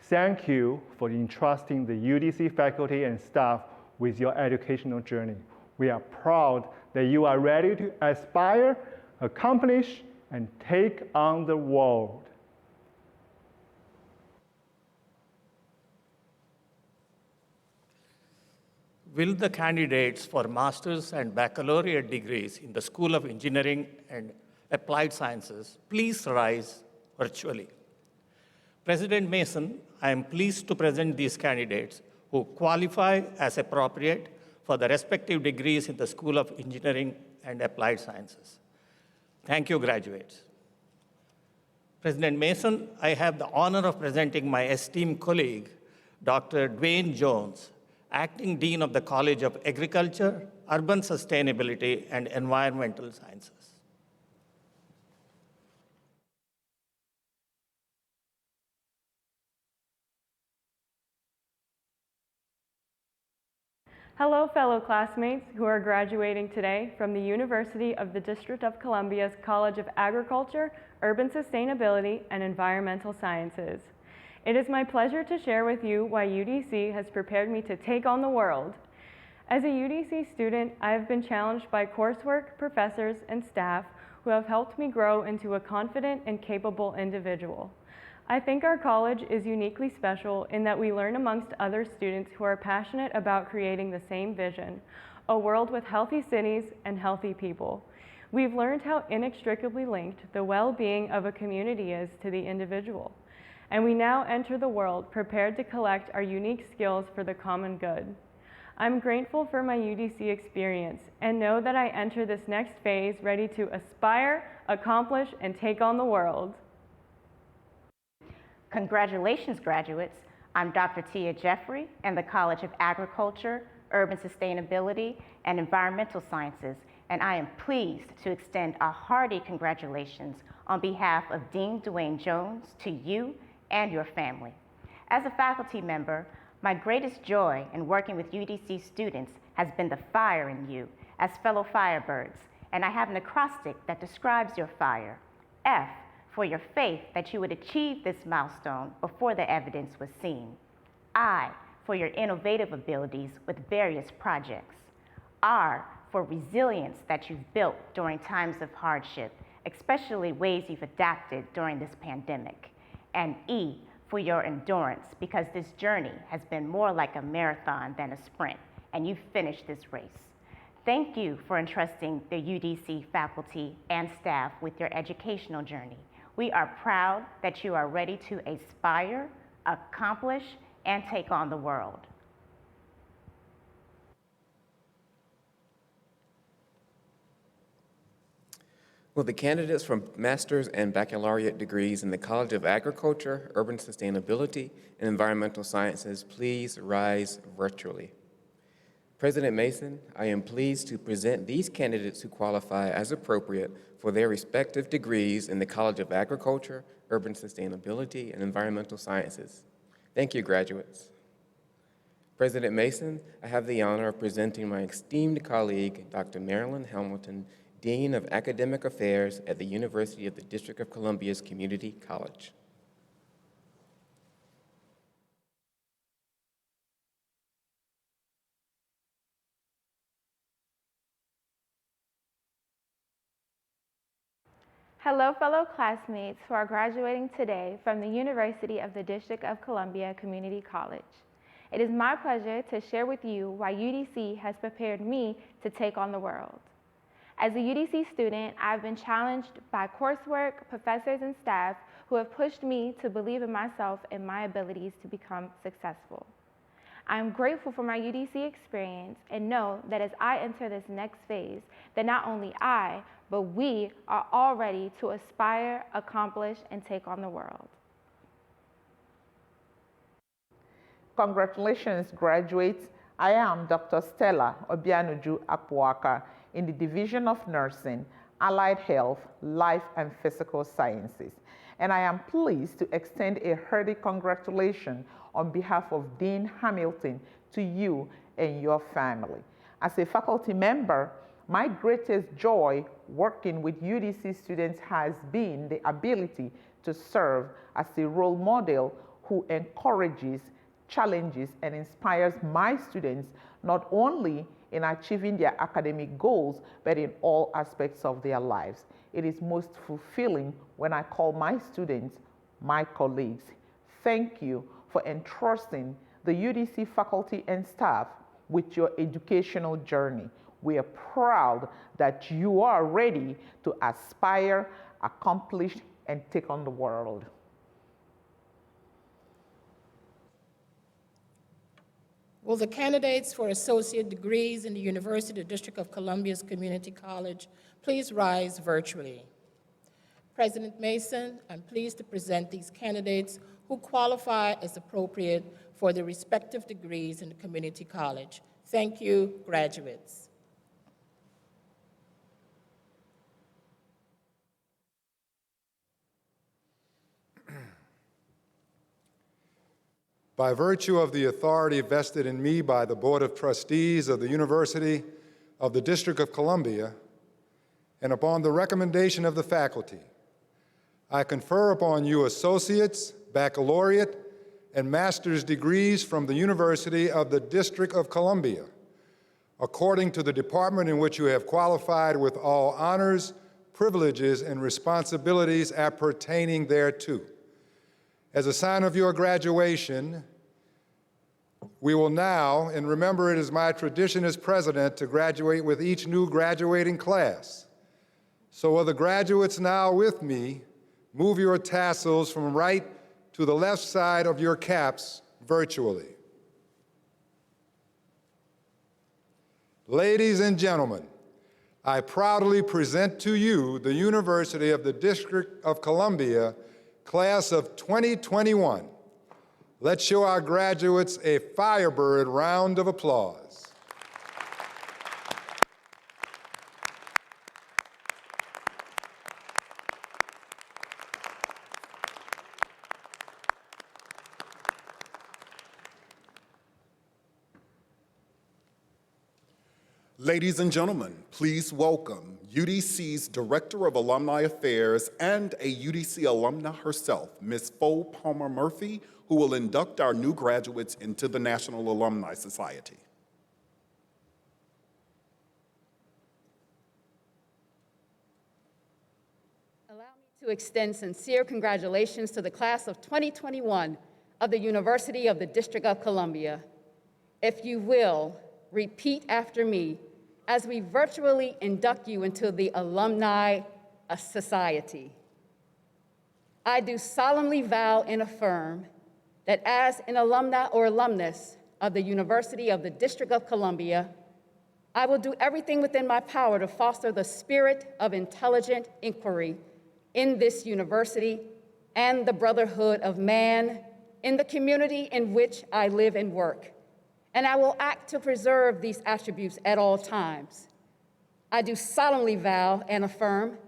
Thank you for entrusting the UDC faculty and staff with your educational journey. We are proud that you are ready to aspire, accomplish, and take on the world. will the candidates for master's and baccalaureate degrees in the School of Engineering and Applied Sciences please rise virtually? President Mason, I am pleased to present these candidates who qualify as appropriate for the respective degrees in the School of Engineering and Applied Sciences. Thank you, graduates. President Mason, I have the honor of presenting my esteemed colleague, Dr. Dwayne Jones, Acting Dean of the College of Agriculture, Urban Sustainability, and Environmental Sciences. Hello, fellow classmates who are graduating today from the University of the District of Columbia's College of Agriculture, Urban Sustainability, and Environmental Sciences. It is my pleasure to share with you why UDC has prepared me to take on the world. As a UDC student, I have been challenged by coursework, professors, and staff who have helped me grow into a confident and capable individual. I think our college is uniquely special in that we learn amongst other students who are passionate about creating the same vision, a world with healthy cities and healthy people. We've learned how inextricably linked the well-being of a community is to the individual. And we now enter the world prepared to collect our unique skills for the common good. I'm grateful for my UDC experience and know that I enter this next phase ready to aspire, accomplish, and take on the world. Congratulations, graduates. I'm Dr. Tia Jeffrey in the College of Agriculture, Urban Sustainability, and Environmental Sciences, and I am pleased to extend a hearty congratulations on behalf of Dean Dwayne Jones to you and your family. As a faculty member, my greatest joy in working with UDC students has been the fire in you as fellow Firebirds, and I have an acrostic that describes your fire. F, for your faith that you would achieve this milestone before the evidence was seen. I, for your innovative abilities with various projects. R, for resilience that you've built during times of hardship, especially ways you've adapted during this pandemic. And E, for your endurance, because this journey has been more like a marathon than a sprint, and you've finished this race. Thank you for entrusting the UDC faculty and staff with your educational journey. We are proud that you are ready to aspire, accomplish, and take on the world. Will the candidates for master's and baccalaureate degrees in the College of Agriculture, Urban Sustainability, and Environmental Sciences please rise virtually? President Mason, I am pleased to present these candidates who qualify as appropriate for their respective degrees in the College of Agriculture, Urban Sustainability, and Environmental Sciences. Thank you, graduates. President Mason, I have the honor of presenting my esteemed colleague, Dr. Marilyn Hamilton, Dean of Academic Affairs at the University of the District of Columbia's Community College. Hello, fellow classmates who are graduating today from the University of the District of Columbia Community College. It is my pleasure to share with you why UDC has prepared me to take on the world. As a UDC student, I've been challenged by coursework, professors, and staff who have pushed me to believe in myself and my abilities to become successful. I am grateful for my UDC experience and know that as I enter this next phase, that not only I, but we are all ready to aspire, accomplish, and take on the world. Congratulations, graduates. I am Dr. Stella Obianuju Akpuaka in the Division of Nursing, Allied Health, Life and Physical Sciences. And I am pleased to extend a hearty congratulations on behalf of Dean Hamilton to you and your family. As a faculty member, my greatest joy working with UDC students has been the ability to serve as a role model who encourages, challenges, and inspires my students not only in achieving their academic goals, but in all aspects of their lives. It is most fulfilling when I call my students my colleagues. Thank you for entrusting the UDC faculty and staff with your educational journey. We are proud that you are ready to aspire, accomplish, and take on the world. Will the candidates for associate degrees in the University of the District of Columbia's Community College please rise virtually? President Mason, I'm pleased to present these candidates who qualify as appropriate for their respective degrees in the Community College. Thank you, graduates. By virtue of the authority vested in me by the Board of Trustees of the University of the District of Columbia, and upon the recommendation of the faculty, I confer upon you associate's, baccalaureate, and master's degrees from the University of the District of Columbia, according to the department in which you have qualified with all honors, privileges, and responsibilities appertaining thereto. As a sign of your graduation, we will now, and remember it is my tradition as president to graduate with each new graduating class. So will the graduates now with me move your tassels from right to the left side of your caps virtually. Ladies and gentlemen, I proudly present to you the University of the District of Columbia Class of 2021. Let's show our graduates a Firebird round of applause. Ladies and gentlemen, please welcome UDC's Director of Alumni Affairs and a UDC alumna herself, Ms. Fo Palmer Murphy, who will induct our new graduates into the National Alumni Society. Allow me to extend sincere congratulations to the class of 2021 of the University of the District of Columbia. If you will, repeat after me as we virtually induct you into the Alumni Society. I do solemnly vow and affirm that as an alumna or alumnus of the University of the District of Columbia, I will do everything within my power to foster the spirit of intelligent inquiry in this university and the brotherhood of man in the community in which I live and work. And I will act to preserve these attributes at all times. I do solemnly vow and affirm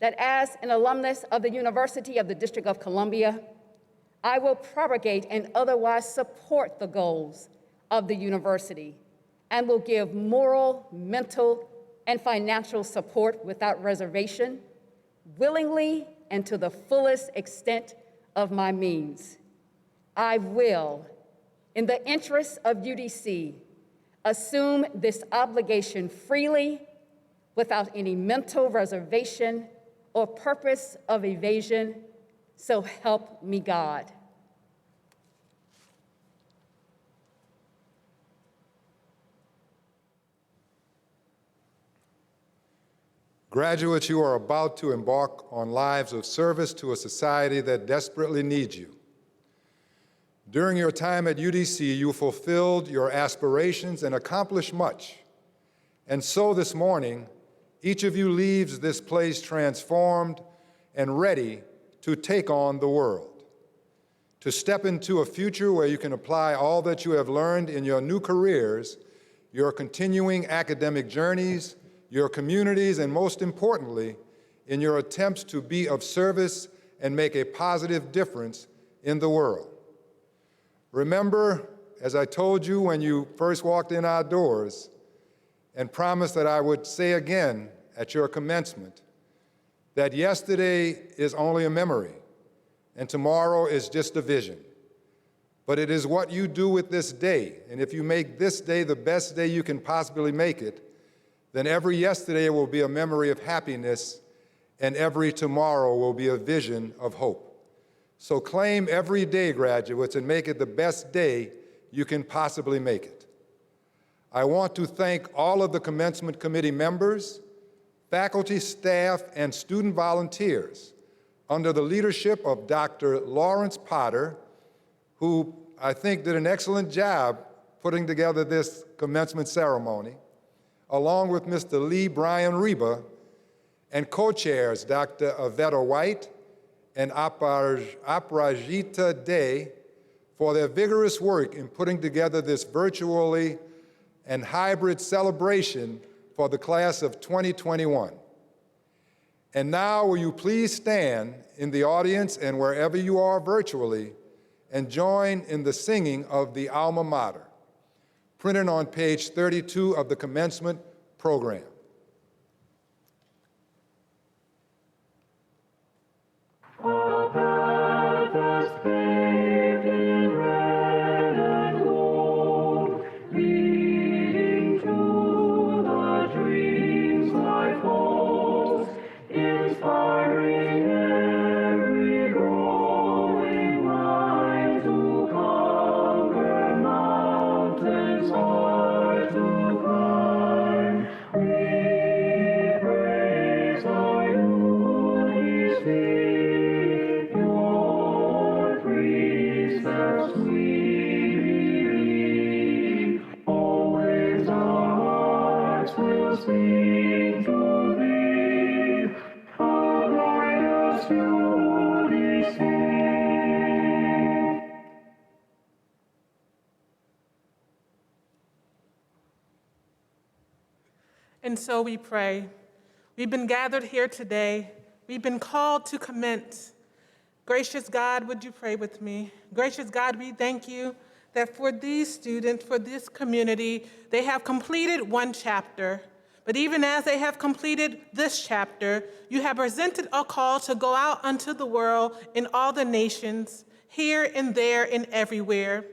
that as an alumnus of the University of the District of Columbia, I will propagate and otherwise support the goals of the university and will give moral, mental, and financial support without reservation, willingly and to the fullest extent of my means. I will, in the interests of UDC, assume this obligation freely, without any mental reservation or purpose of evasion, so help me God. Graduates, you are about to embark on lives of service to a society that desperately needs you. During your time at UDC, you fulfilled your aspirations and accomplished much. And so this morning, each of you leaves this place transformed and ready to take on the world, to step into a future where you can apply all that you have learned in your new careers, your continuing academic journeys, your communities, and most importantly, in your attempts to be of service and make a positive difference in the world. Remember, as I told you when you first walked in our doors, and promised that I would say again at your commencement, that yesterday is only a memory, and tomorrow is just a vision. But it is what you do with this day, and if you make this day the best day you can possibly make it, then every yesterday will be a memory of happiness, and every tomorrow will be a vision of hope. So claim every day, graduates, and make it the best day you can possibly make it. I want to thank all of the Commencement Committee members, faculty, staff, and student volunteers under the leadership of Dr. Lawrence Potter, who I think did an excellent job putting together this commencement ceremony, along with Mr. Lee Brian Reba, and co-chairs Dr. Avetta White and Aparajita Day for their vigorous work in putting together this virtually and hybrid celebration for the class of 2021. And now will you please stand in the audience and wherever you are virtually and join in the singing of the Alma Mater, printed on page 32 of the commencement program. And so we pray. We've been gathered here today. We've been called to commence. Gracious God, would you pray with me? Gracious God, we thank you that for these students, for this community, they have completed one chapter. But even as they have completed this chapter, you have presented a call to go out unto the world in all the nations, here and there and everywhere.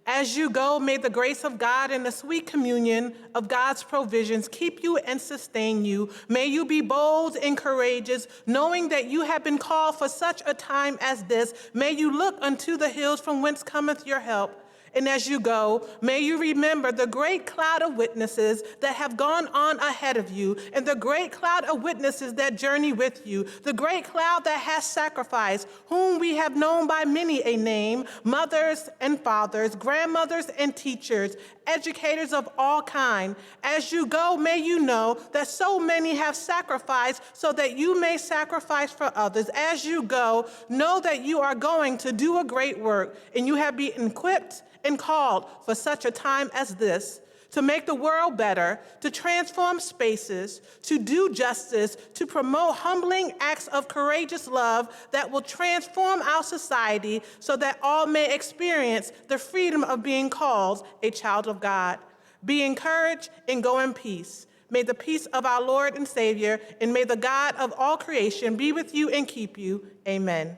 As you go, may the grace of God and the sweet communion of God's provisions keep you and sustain you. May you be bold and courageous, knowing that you have been called for such a time as this. May you look unto the hills from whence cometh your help. And as you go, may you remember the great cloud of witnesses that have gone on ahead of you, and the great cloud of witnesses that journey with you, the great cloud that has sacrificed, whom we have known by many a name, mothers and fathers, grandmothers and teachers, educators of all kind. As you go, may you know that so many have sacrificed so that you may sacrifice for others. As you go, know that you are going to do a great work, and you have been equipped and called for such a time as this, to make the world better, to transform spaces, to do justice, to promote humbling acts of courageous love that will transform our society so that all may experience the freedom of being called a child of God. Be encouraged and go in peace. May the peace of our Lord and Savior, and may the God of all creation be with you and keep you. Amen.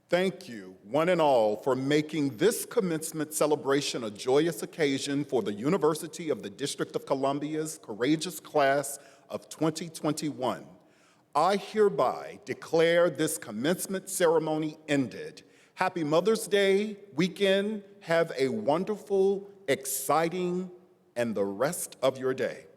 Thank you, one and all, for making this commencement celebration a joyous occasion for the University of the District of Columbia's courageous class of 2021. I hereby declare this commencement ceremony ended. Happy Mother's Day weekend. Have a wonderful, exciting, and the rest of your day.